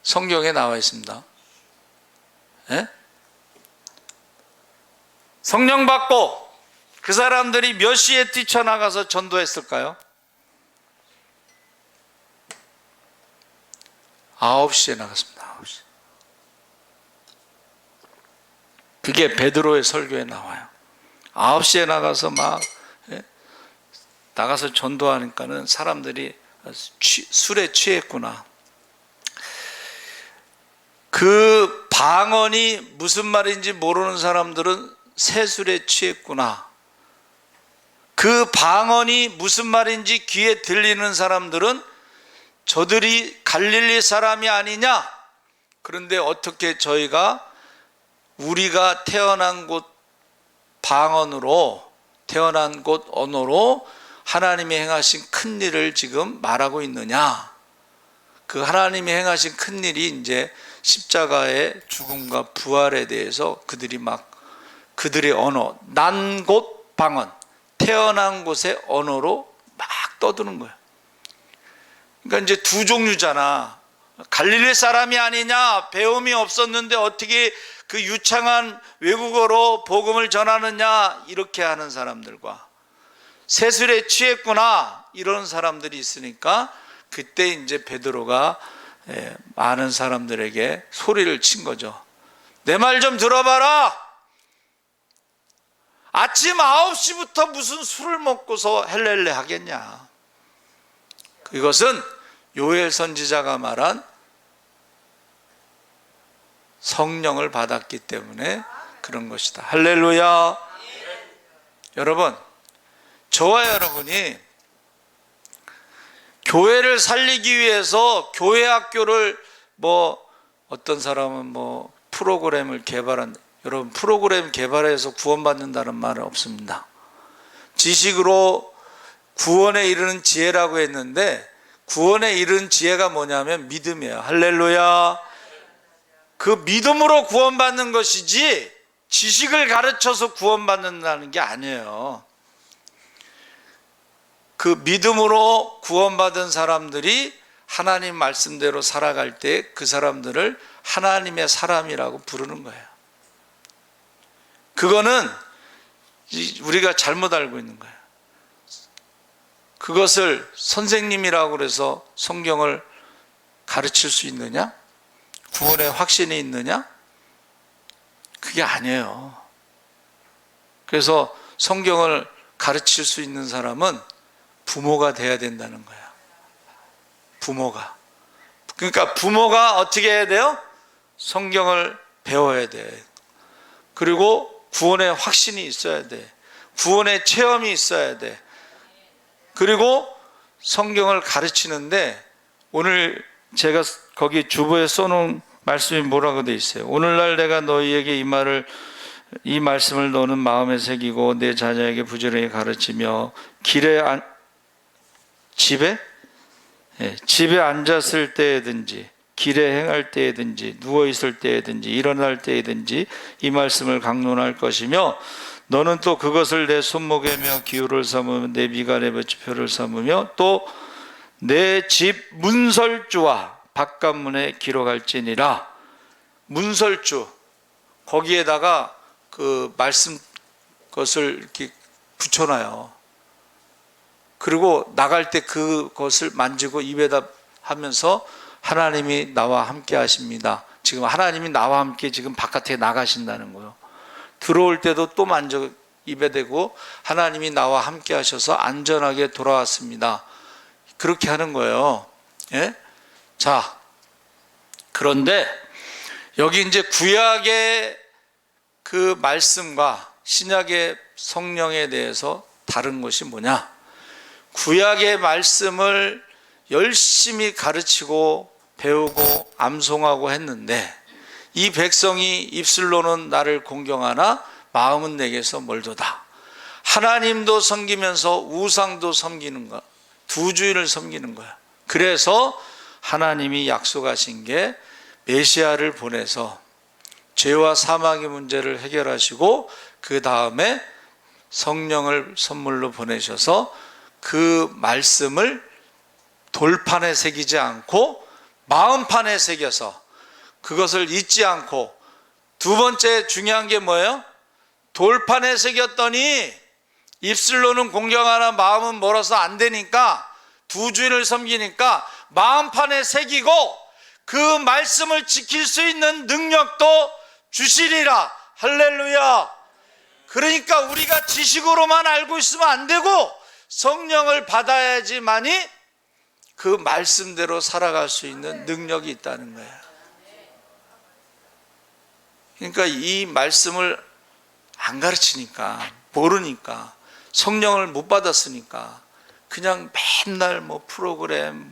성경에 나와 있습니다. 예? 성령 받고 그 사람들이 몇 시에 뛰쳐나가서 전도했을까요? 9시에 나갔습니다. 9시. 그게 베드로의 설교에 나와요. 9시에 나가서 막 나가서 전도하니까는 사람들이 술에 취했구나. 그 방언이 무슨 말인지 모르는 사람들은 새술에 취했구나. 그 방언이 무슨 말인지 귀에 들리는 사람들은 저들이 갈릴리 사람이 아니냐? 그런데 어떻게 우리가 태어난 곳 방언으로, 태어난 곳 언어로 하나님이 행하신 큰 일을 지금 말하고 있느냐? 그 하나님이 행하신 큰 일이 이제 십자가의 죽음과 부활에 대해서 그들의 언어, 난 곳 방언, 태어난 곳의 언어로 막 떠드는 거예요. 그러니까 이제 두 종류잖아. 갈릴리 사람이 아니냐, 배움이 없었는데 어떻게 그 유창한 외국어로 복음을 전하느냐, 이렇게 하는 사람들과 세술에 취했구나, 이런 사람들이 있으니까 그때 이제 베드로가 많은 사람들에게 소리를 친 거죠. 내 말 좀 들어봐라. 아침 9시부터 무슨 술을 먹고서 헬렐레 하겠냐. 이것은 요엘 선지자가 말한 성령을 받았기 때문에 그런 것이다. 할렐루야. 여러분, 저와 여러분이 교회를 살리기 위해서 교회 학교를 어떤 사람은 프로그램을 개발한, 여러분, 프로그램 개발해서 구원받는다는 말은 없습니다. 지식으로 구원에 이르는 지혜라고 했는데, 구원에 이르는 지혜가 뭐냐면 믿음이에요. 할렐루야. 그 믿음으로 구원받는 것이지 지식을 가르쳐서 구원받는다는 게 아니에요. 그 믿음으로 구원받은 사람들이 하나님 말씀대로 살아갈 때 그 사람들을 하나님의 사람이라고 부르는 거예요. 그거는 우리가 잘못 알고 있는 거예요. 그것을 선생님이라고 그래서 성경을 가르칠 수 있느냐? 구원의 확신이 있느냐? 그게 아니에요. 그래서 성경을 가르칠 수 있는 사람은 부모가 돼야 된다는 거야. 부모가. 그러니까 부모가 어떻게 해야 돼요? 성경을 배워야 돼. 그리고 구원의 확신이 있어야 돼. 구원의 체험이 있어야 돼. 그리고 성경을 가르치는데, 오늘 제가 거기 주보에 써놓은 말씀이 뭐라고 돼 있어요? 오늘날 내가 너희에게 이 말씀을 너는 마음에 새기고 내 자녀에게 부지런히 가르치며 집에 앉았을 때든지 길에 행할 때에든지 누워 있을 때에든지 일어날 때에든지 이 말씀을 강론할 것이며 너는 또 그것을 내 손목에 며 기호를 삼으며 내 미간에 붙이표를 삼으며 또 내 집 문설주와 바깥문에 기록할지니라. 문설주, 거기에다가 그 말씀 것을 이렇게 붙여놔요. 그리고 나갈 때 그것을 만지고 입에다 하면서 하나님이 나와 함께 하십니다. 지금 하나님이 나와 함께 지금 바깥에 나가신다는 거예요. 들어올 때도 또 만져 입에 대고 하나님이 나와 함께 하셔서 안전하게 돌아왔습니다. 그렇게 하는 거예요. 예? 자, 그런데 여기 이제 구약의 그 말씀과 신약의 성령에 대해서 다른 것이 뭐냐? 구약의 말씀을 열심히 가르치고 배우고 암송하고 했는데 이 백성이 입술로는 나를 공경하나 마음은 내게서 멀도다. 하나님도 섬기면서 우상도 섬기는 거, 두 주인을 섬기는 거야. 그래서 하나님이 약속하신 게 메시아를 보내서 죄와 사망의 문제를 해결하시고 그 다음에 성령을 선물로 보내셔서 그 말씀을 돌판에 새기지 않고 마음판에 새겨서 그것을 잊지 않고, 두 번째 중요한 게 뭐예요? 돌판에 새겼더니 입술로는 공경하나 마음은 멀어서 안 되니까 두 주인을 섬기니까 마음판에 새기고 그 말씀을 지킬 수 있는 능력도 주시리라. 할렐루야. 그러니까 우리가 지식으로만 알고 있으면 안 되고 성령을 받아야지만이 그 말씀대로 살아갈 수 있는 능력이 있다는 거예요. 그러니까 이 말씀을 안 가르치니까, 모르니까, 성령을 못 받았으니까 그냥 맨날 뭐 프로그램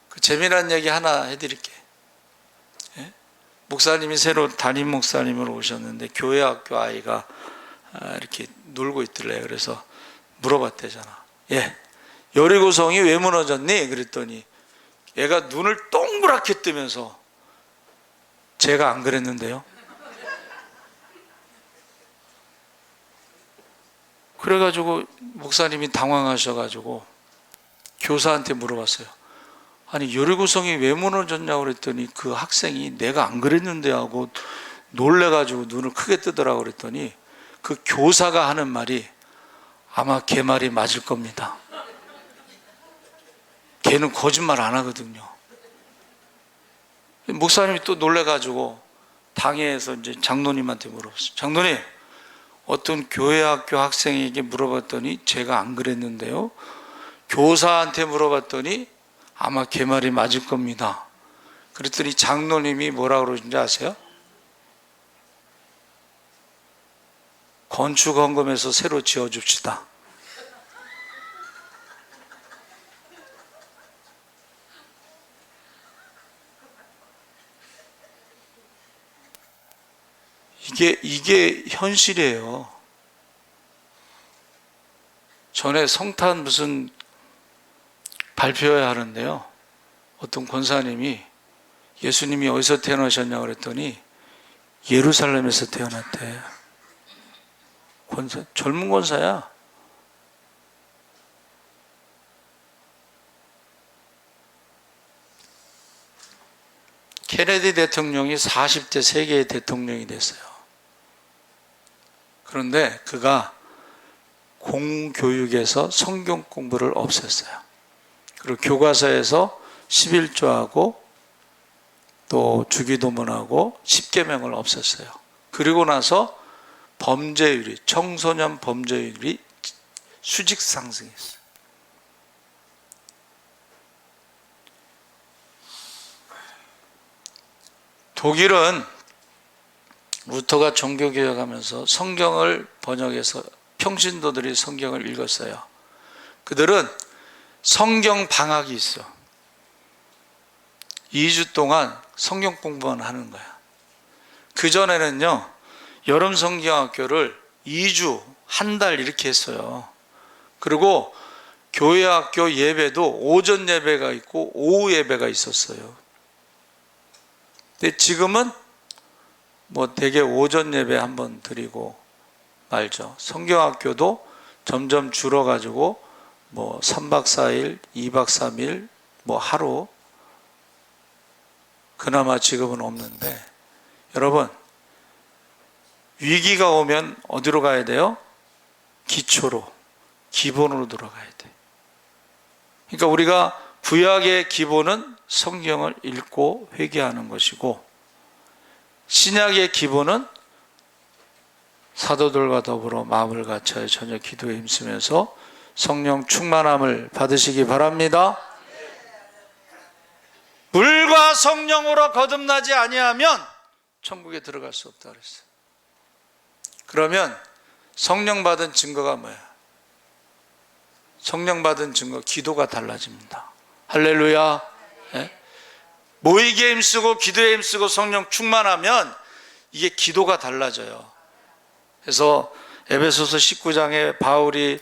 그 재미난 얘기 하나 해드릴게. 예? 목사님이 새로 담임 목사님으로 오셨는데 교회 학교 아이가 이렇게 놀고 있더래. 그래서 물어봤대잖아. 예, 여리고성이 왜 무너졌니? 그랬더니 얘가 눈을 동그랗게 뜨면서 제가 안 그랬는데요. 그래가지고 목사님이 당황하셔가지고 교사한테 물어봤어요. 아니 여리고성이 왜 무너졌냐고 그랬더니 그 학생이 내가 안 그랬는데 하고 놀래가지고 눈을 크게 뜨더라고 그랬더니 그 교사가 하는 말이 아마 걔 말이 맞을 겁니다. 걔는 거짓말 안 하거든요. 목사님이 또 놀래가지고 당회에서 이제 장로님한테 물어봤어요. 장로님, 어떤 교회 학교 학생에게 물어봤더니 제가 안 그랬는데요. 교사한테 물어봤더니 아마 걔 말이 맞을 겁니다. 그랬더니 장로님이 뭐라고 그러는지 아세요? 건축헌금에서 새로 지어줍시다. 이게 현실이에요. 전에 성탄 무슨 발표해야 하는데요. 어떤 권사님이 예수님이 어디서 태어나셨냐고 그랬더니 예루살렘에서 태어났대. 권사, 젊은 권사야. 케네디 대통령이 40대 세계의 대통령이 됐어요. 그런데 그가 공교육에서 성경 공부를 없앴어요. 그리고 교과서에서 11조하고 또 주기도문하고 10계명을 없앴어요. 그리고 나서 범죄율이, 청소년 범죄율이 수직 상승했어요. 독일은 루터가 종교개혁하면서 성경을 번역해서 평신도들이 성경을 읽었어요. 그들은 성경 방학이 있어. 2주 동안 성경 공부만 하는 거야. 그전에는요, 여름 성경학교를 2주, 한 달 이렇게 했어요. 그리고 교회 학교 예배도 오전 예배가 있고 오후 예배가 있었어요. 근데 지금은 뭐 대개 오전 예배 한번 드리고 말죠. 성경학교도 점점 줄어가지고 뭐 3박 4일, 2박 3일, 뭐 하루, 그나마 지금은 없는데, 여러분 위기가 오면 어디로 가야 돼요? 기초로, 기본으로 들어가야 돼. 그러니까 우리가 구약의 기본은 성경을 읽고 회개하는 것이고, 신약의 기본은 사도들과 더불어 마음을 같이하여 전혀 기도에 힘쓰면서 성령 충만함을 받으시기 바랍니다. 물과 성령으로 거듭나지 아니하면 천국에 들어갈 수 없다 그랬어요. 그러면 성령 받은 증거가 뭐야? 성령 받은 증거, 기도가 달라집니다. 할렐루야. 네? 모이기에 힘쓰고 기도에 힘쓰고 성령 충만하면 이게 기도가 달라져요. 그래서 에베소서 19장에 바울이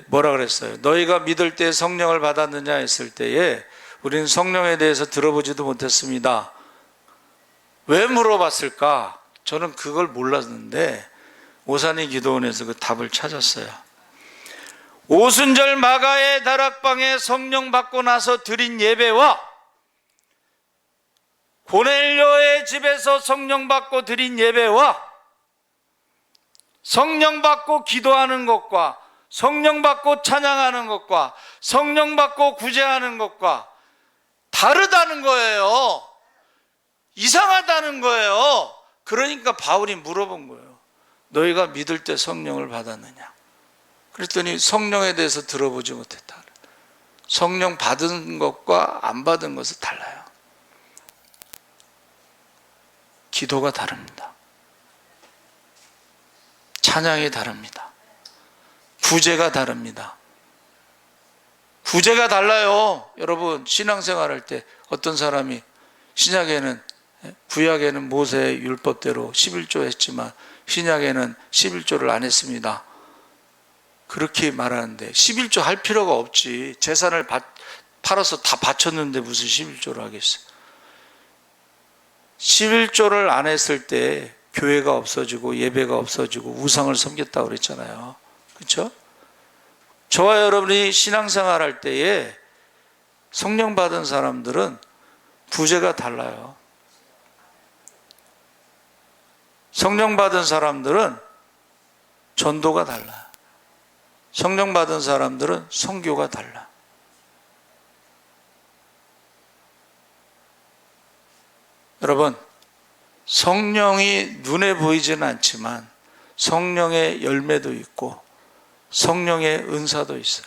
뭐라 그랬어요? 너희가 믿을 때 성령을 받았느냐 했을 때에 우리는 성령에 대해서 들어보지도 못했습니다. 왜 물어봤을까? 저는 그걸 몰랐는데 오산이 기도원에서 그 답을 찾았어요. 오순절 마가의 다락방에 성령 받고 나서 드린 예배와 고넬료의 집에서 성령 받고 드린 예배와 성령 받고 기도하는 것과 성령 받고 찬양하는 것과 성령 받고 구제하는 것과 다르다는 거예요. 이상하다는 거예요. 그러니까 바울이 물어본 거예요. 너희가 믿을 때 성령을 받았느냐? 그랬더니 성령에 대해서 들어보지 못했다. 성령 받은 것과 안 받은 것은 달라요. 기도가 다릅니다. 찬양이 다릅니다. 구제가 다릅니다. 구제가 달라요. 여러분 신앙생활 할 때 어떤 사람이 신약에는, 구약에는 모세의 율법대로 11조 했지만 신약에는 11조를 안 했습니다. 그렇게 말하는데 11조 할 필요가 없지. 재산을 팔아서 다 바쳤는데 무슨 11조를 하겠어요. 11조를 안 했을 때 교회가 없어지고 예배가 없어지고 우상을 섬겼다고 그랬잖아요. 그렇죠? 저와 여러분이 신앙생활 할 때에 성령 받은 사람들은 구제가 달라요. 성령 받은 사람들은 전도가 달라요. 성령 받은 사람들은 선교가 달라. 여러분, 성령이 눈에 보이지는 않지만 성령의 열매도 있고 성령의 은사도 있어요.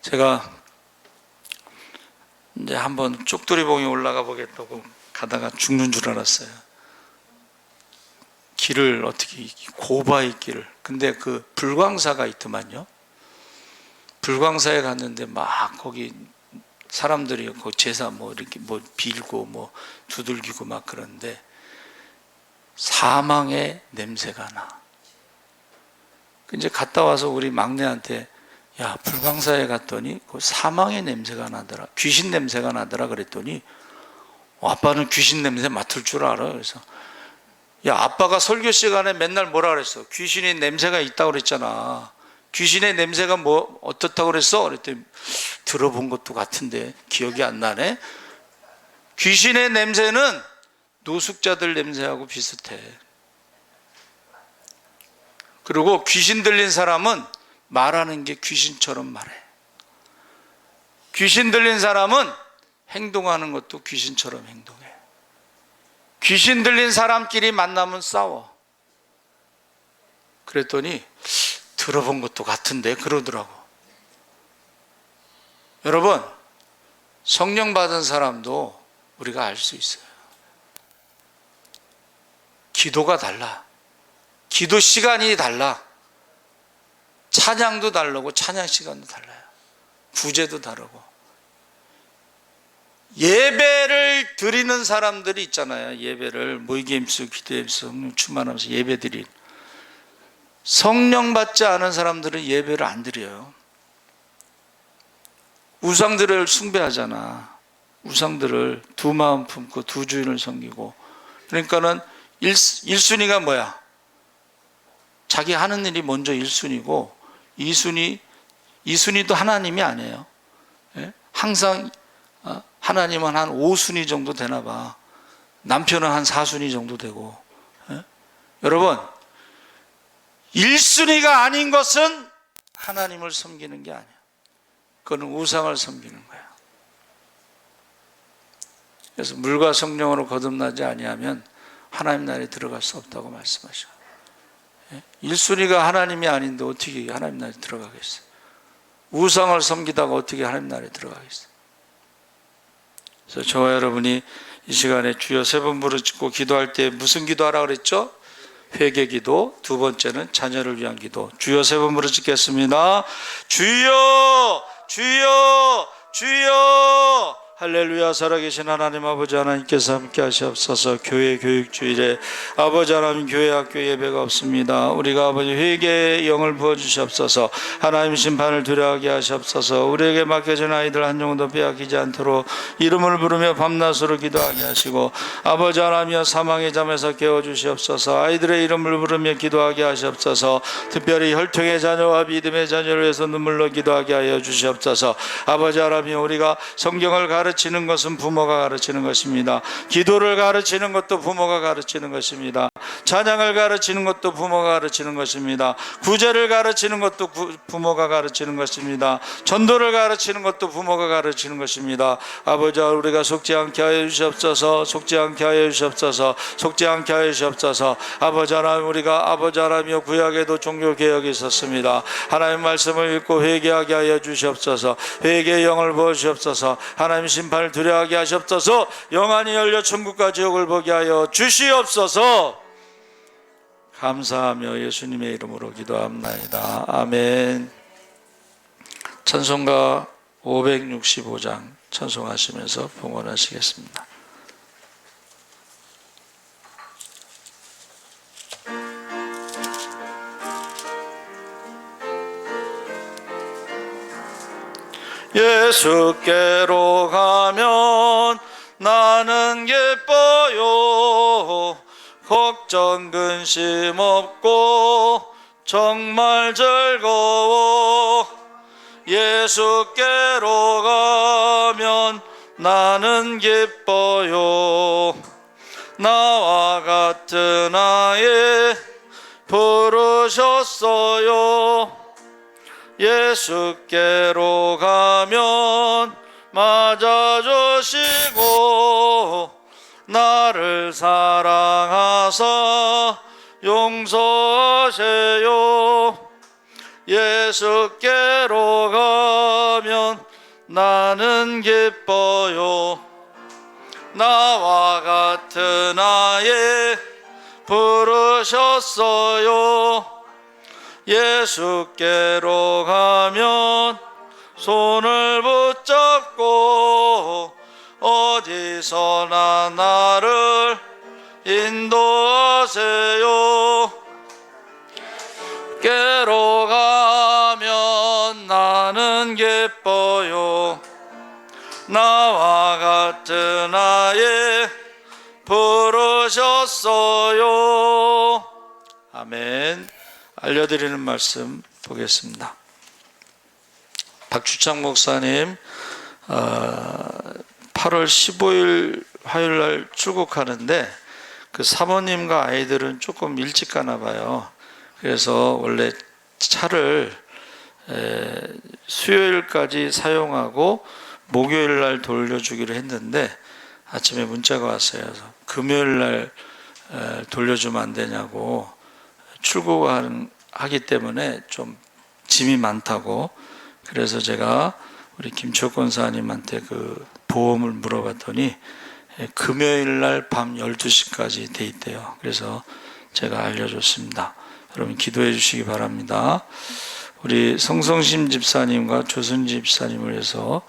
제가 이제 한번 쪽두리봉에 올라가 보겠다고 가다가 죽는 줄 알았어요. 길을 어떻게, 고바위 길을. 근데 그 불광사가 있더만요. 불광사에 갔는데 막 거기 사람들이 그 제사 뭐 이렇게 뭐 빌고 뭐 두들기고 막 그러는데 사망의 냄새가 나. 이제 갔다 와서 우리 막내한테, 야, 불광사에 갔더니 그 사망의 냄새가 나더라. 귀신 냄새가 나더라. 그랬더니 아빠는 귀신 냄새 맡을 줄 알아. 그래서 야, 아빠가 설교 시간에 맨날 뭐라 그랬어? 귀신의 냄새가 있다고 그랬잖아. 귀신의 냄새가 뭐 어떻다고 그랬어? 그랬더니 들어본 것도 같은데 기억이 안 나네. 귀신의 냄새는 노숙자들 냄새하고 비슷해. 그리고 귀신 들린 사람은 말하는 게 귀신처럼 말해. 귀신 들린 사람은 행동하는 것도 귀신처럼 행동해. 귀신 들린 사람끼리 만나면 싸워. 그랬더니 들어본 것도 같은데 그러더라고. 여러분, 성령 받은 사람도 우리가 알 수 있어요. 기도가 달라. 기도 시간이 달라. 찬양도 다르고 찬양 시간도 달라요. 구제도 다르고. 예배를 드리는 사람들이 있잖아요. 예배를 모이게 힘쓰고 기도에 힘쓰고 성령 충만하면서 예배 드린. 성령 받지 않은 사람들은 예배를 안 드려요. 우상들을 숭배하잖아. 우상들을 두 마음 품고 두 주인을 섬기고. 그러니까는 1순위가 뭐야? 자기 하는 일이 먼저 1순위고 2순위도 하나님이 아니에요. 예? 항상 하나님은 한 5순위 정도 되나 봐. 남편은 한 4순위 정도 되고. 예? 여러분, 1순위가 아닌 것은 하나님을 섬기는 게 아니야. 그거는 우상을 섬기는 거야. 그래서 물과 성령으로 거듭나지 아니하면 하나님 나라에 들어갈 수 없다고 말씀하셔. 1순위가 하나님이 아닌데 어떻게 하나님 나라에 들어가겠어요? 우상을 섬기다가 어떻게 하나님 나라에 들어가겠어요? 그래서 저와 여러분이 이 시간에 주여 세 번 부르짖고 기도할 때 무슨 기도하라 그랬죠? 회개 기도. 두 번째는 자녀를 위한 기도. 주여 세 번 부르짖겠습니다. 주여, 주여, 주여. 할렐루야. 살아계신 하나님 아버지 하나님께서 함께 하시옵소서. 교회 교육주일에 아버지 하나님 교회 학교 예배가 없습니다. 우리가 아버지 회개의 영을 부어주시옵소서. 하나님 심판을 두려워하게 하시옵소서. 우리에게 맡겨진 아이들 한 영혼도 빼앗기지 않도록 이름을 부르며 밤낮으로 기도하게 하시고 아버지 하나님이여 사망의 잠에서 깨워주시옵소서. 아이들의 이름을 부르며 기도하게 하시옵소서. 특별히 혈통의 자녀와 믿음의 자녀를 위해서 눈물로 기도하게 하여 주시옵소서. 아버지 하나님 우리가 성경을 가르치는 것은 부모가 가르치는 것입니다. 기도를 가르치는 것도 부모가 가르치는 것입니다. 찬양을 가르치는 것도 부모가 가르치는 것입니다. 구제를 가르치는 것도 부모가 가르치는 것입니다. 전도를 가르치는 것도 부모가 가르치는 것입니다. 아버지 우리가 속지 않게 하여 주시옵소서. 속지 않게 하여 주시옵소서. 속지 않게 하여 주시옵소서. 아버지 하나님 우리가 아버지 하나님이여 구약에도 종교개혁이 있었습니다. 하나님 말씀을 읽고 회개하게 하여 주시옵소서. 회개의 영을 부어주시옵소서. 하나님 심판을 두려워하게 하시옵소서. 영안이 열려 천국과 지옥을 보게 하여 주시옵소서. 감사하며 예수님의 이름으로 기도합나이다. 아멘. 찬송가 565장 찬송하시면서 봉헌하시겠습니다. 예수께로 가면 나는 기뻐요. 걱정 근심 없고 정말 즐거워. 예수께로 가면 나는 기뻐요. 나와 같은 아이 부르셨어요. 예수께로 가면 맞아주시고 나를 사랑하사 용서하세요. 예수께로 가면 나는 기뻐요. 나와 같은 아이 부르셨어요. 예수께로 가면 손을 붙잡고 어디서나 나를 인도하세요. 깨로 가면 나는 기뻐요. 나와 같은 아이 부르셨어요. 아멘. 알려드리는 말씀 보겠습니다. 박주창 목사님 8월 15일 화요일날 출국하는데 그 사모님과 아이들은 조금 일찍 가나 봐요. 그래서 원래 차를 수요일까지 사용하고 목요일날 돌려주기로 했는데 아침에 문자가 왔어요. 그래서 금요일날 돌려주면 안 되냐고. 출국하기 때문에 좀 짐이 많다고. 그래서 제가 우리 김초권 사님한테 그 보험을 물어봤더니 금요일 날 밤 12시까지 돼 있대요. 그래서 제가 알려줬습니다. 여러분 기도해 주시기 바랍니다. 우리 성성심 집사님과 조순지 집사님을 위해서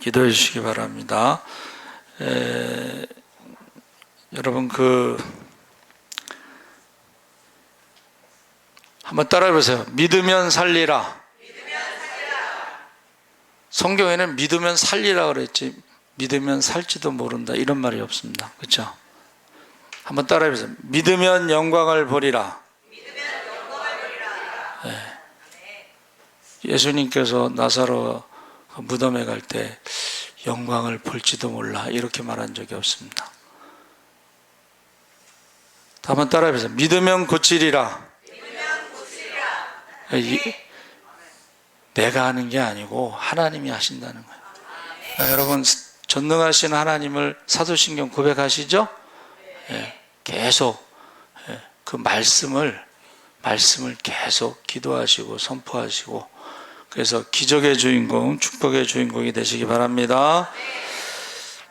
기도해 주시기 바랍니다. 여러분 한번 따라해 보세요. 믿으면 살리라. 성경에는 믿으면 살리라 그랬지 믿으면 살지도 모른다 이런 말이 없습니다. 그렇죠? 한번 따라해 보세요. 믿으면 영광을 보리라. 예수님께서 나사로 무덤에 갈 때 영광을 볼지도 몰라 이렇게 말한 적이 없습니다. 한번 따라해 보세요. 믿으면 고치리라. 내가 하는 게 아니고 하나님이 하신다는 거예요. 여러분 전능하신 하나님을 사도신경 고백하시죠? 계속 그 말씀을 계속 기도하시고 선포하시고 그래서 기적의 주인공, 축복의 주인공이 되시기 바랍니다.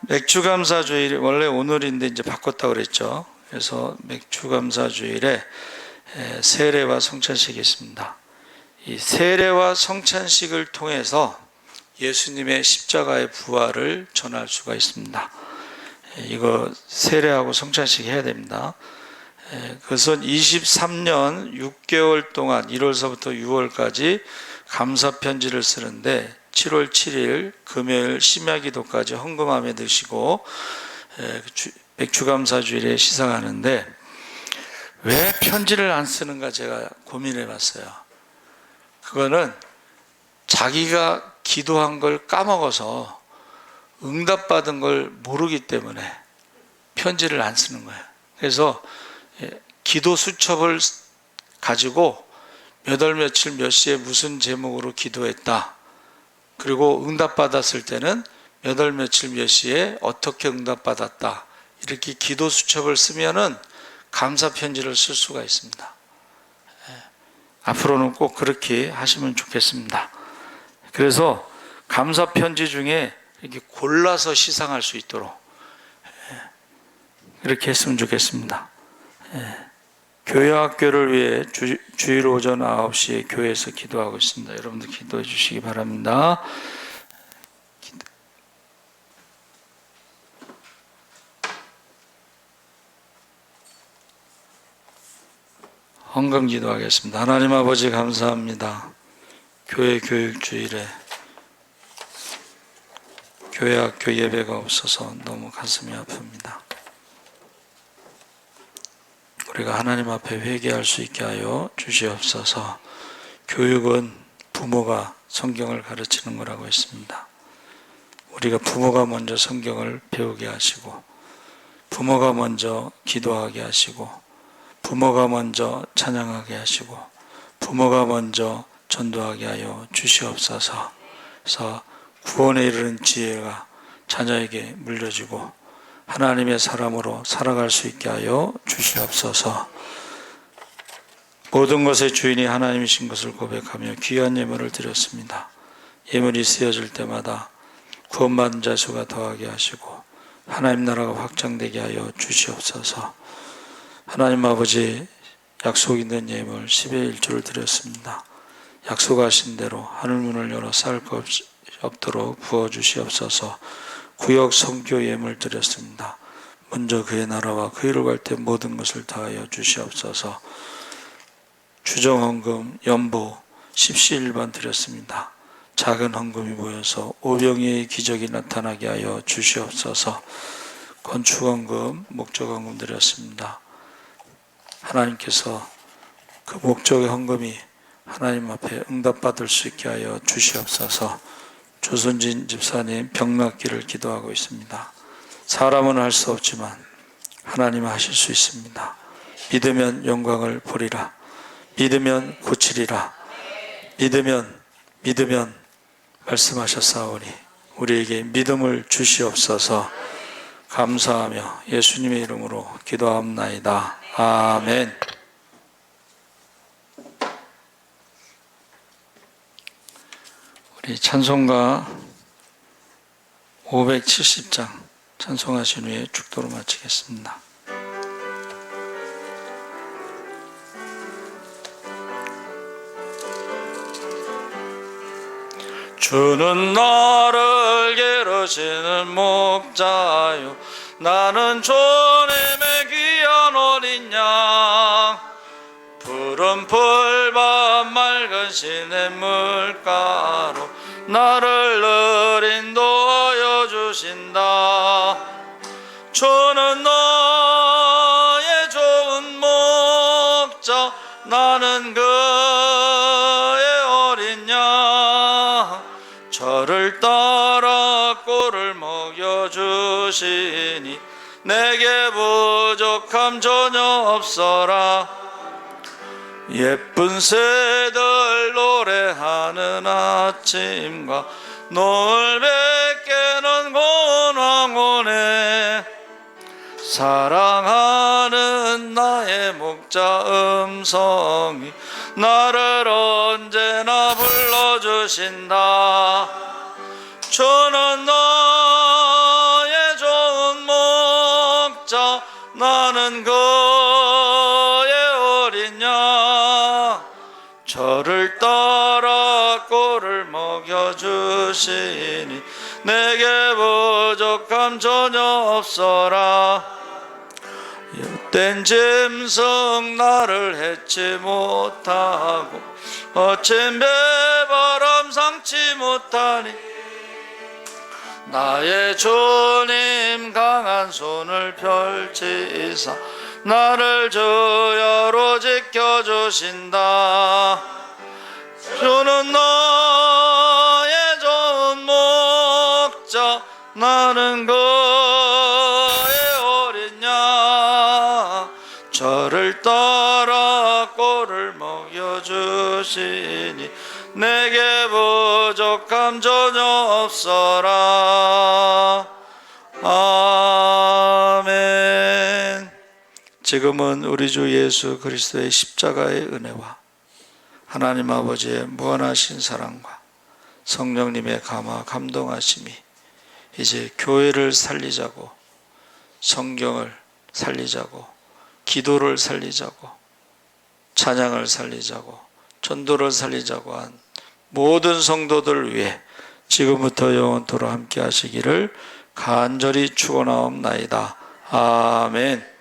맥주감사주일 원래 오늘인데 이제 바꿨다고 그랬죠. 그래서 맥주감사주일에 세례와 성찬식이 있습니다. 이 세례와 성찬식을 통해서 예수님의 십자가의 부활을 전할 수가 있습니다. 이거 세례하고 성찬식 해야 됩니다. 그것은 23년 6개월 동안 1월서부터 6월까지 감사편지를 쓰는데 7월 7일 금요일 심야기도까지 헌금함에 드시고 맥주감사주일에 시상하는데 왜 편지를 안 쓰는가 제가 고민해 봤어요. 그거는 자기가 기도한 걸 까먹어서 응답받은 걸 모르기 때문에 편지를 안 쓰는 거예요. 그래서 기도 수첩을 가지고 몇 월 며칠 몇 시에 무슨 제목으로 기도했다. 그리고 응답받았을 때는 몇 월 며칠 몇 시에 어떻게 응답받았다. 이렇게 기도 수첩을 쓰면은 감사 편지를 쓸 수가 있습니다. 앞으로는 꼭 그렇게 하시면 좋겠습니다. 그래서 감사 편지 중에 이렇게 골라서 시상할 수 있도록 이렇게 했으면 좋겠습니다. 교회 학교를 위해 주일 오전 9시에 교회에서 기도하고 있습니다. 여러분들 기도해 주시기 바랍니다. 헌금 기도하겠습니다. 하나님 아버지 감사합니다. 교회 교육주일에 교회 학교 예배가 없어서 너무 가슴이 아픕니다. 우리가 하나님 앞에 회개할 수 있게 하여 주시옵소서. 교육은 부모가 성경을 가르치는 거라고 했습니다. 우리가 부모가 먼저 성경을 배우게 하시고 부모가 먼저 기도하게 하시고 부모가 먼저 찬양하게 하시고 부모가 먼저 전도하게 하여 주시옵소서. 그래서 구원에 이르는 지혜가 자녀에게 물려지고 하나님의 사람으로 살아갈 수 있게 하여 주시옵소서. 모든 것의 주인이 하나님이신 것을 고백하며 귀한 예물을 드렸습니다. 예물이 쓰여질 때마다 구원받은 자 수가 더하게 하시고 하나님 나라가 확장되게 하여 주시옵소서. 하나님 아버지 약속 있는 예물 10의 1조를 드렸습니다. 약속하신 대로 하늘문을 열어 쌓을 것 없도록 부어주시옵소서. 구역 선교 예물 드렸습니다. 먼저 그의 나라와 그 일을 갈 때 모든 것을 다하여 주시옵소서. 주정헌금 연보 10시 1반 드렸습니다. 작은 헌금이 모여서 오병이의 기적이 나타나게 하여 주시옵소서. 건축헌금 목적헌금 드렸습니다. 하나님께서 그 목적의 헌금이 하나님 앞에 응답받을 수 있게 하여 주시옵소서. 조순진 집사님 병 낫기를 기도하고 있습니다. 사람은 할 수 없지만 하나님은 하실 수 있습니다. 믿으면 영광을 보리라. 믿으면 고치리라. 믿으면 말씀하셨사오니 우리에게 믿음을 주시옵소서. 감사하며 예수님의 이름으로 기도합나이다. 아멘. 우리 찬송가 570장 찬송하신 후에 축도로 마치겠습니다. 주는 나를 기르시는 목자요 나는 주님의 귀한 어린 양 푸른 풀밭 맑은 시냇 물가로 나를 늘 인도하여 주신다. 주는 너의 좋은 목자 나는 그의 어린 양 저를 따라 꼴을 먹여주시니 내게 부족함 전혀 없어라. 예쁜 새들 노래하는 아침과 노을 뵙게는 고운 황혼에 사랑하는 나의 목자 음성이 나를 언제나 불러주신다. 주는 너의 좋은 목자 나는 그의 어린 양 저를 따라 꼴을 먹여주시니 내게 부족함 전혀 없어라. 헛된 짐승 나를 해치 못하고 거친 배바람 상치 못하니 나의 주님 강한 손을 펼치사 나를 주여로 지켜주신다. 주는 너의 좋은 목자 나는 그의 어린 양 저를 따라 꼴을 먹여주시니 내게 부족함 전혀 없어라. 아멘. 지금은 우리 주 예수 그리스도의 십자가의 은혜와 하나님 아버지의 무한하신 사랑과 성령님의 감화 감동하심이 이제 교회를 살리자고 성경을 살리자고 기도를 살리자고 찬양을 살리자고 전도를 살리자고 한 모든 성도들 위해 지금부터 영원토록 함께 하시기를 간절히 축원하옵나이다. 아멘.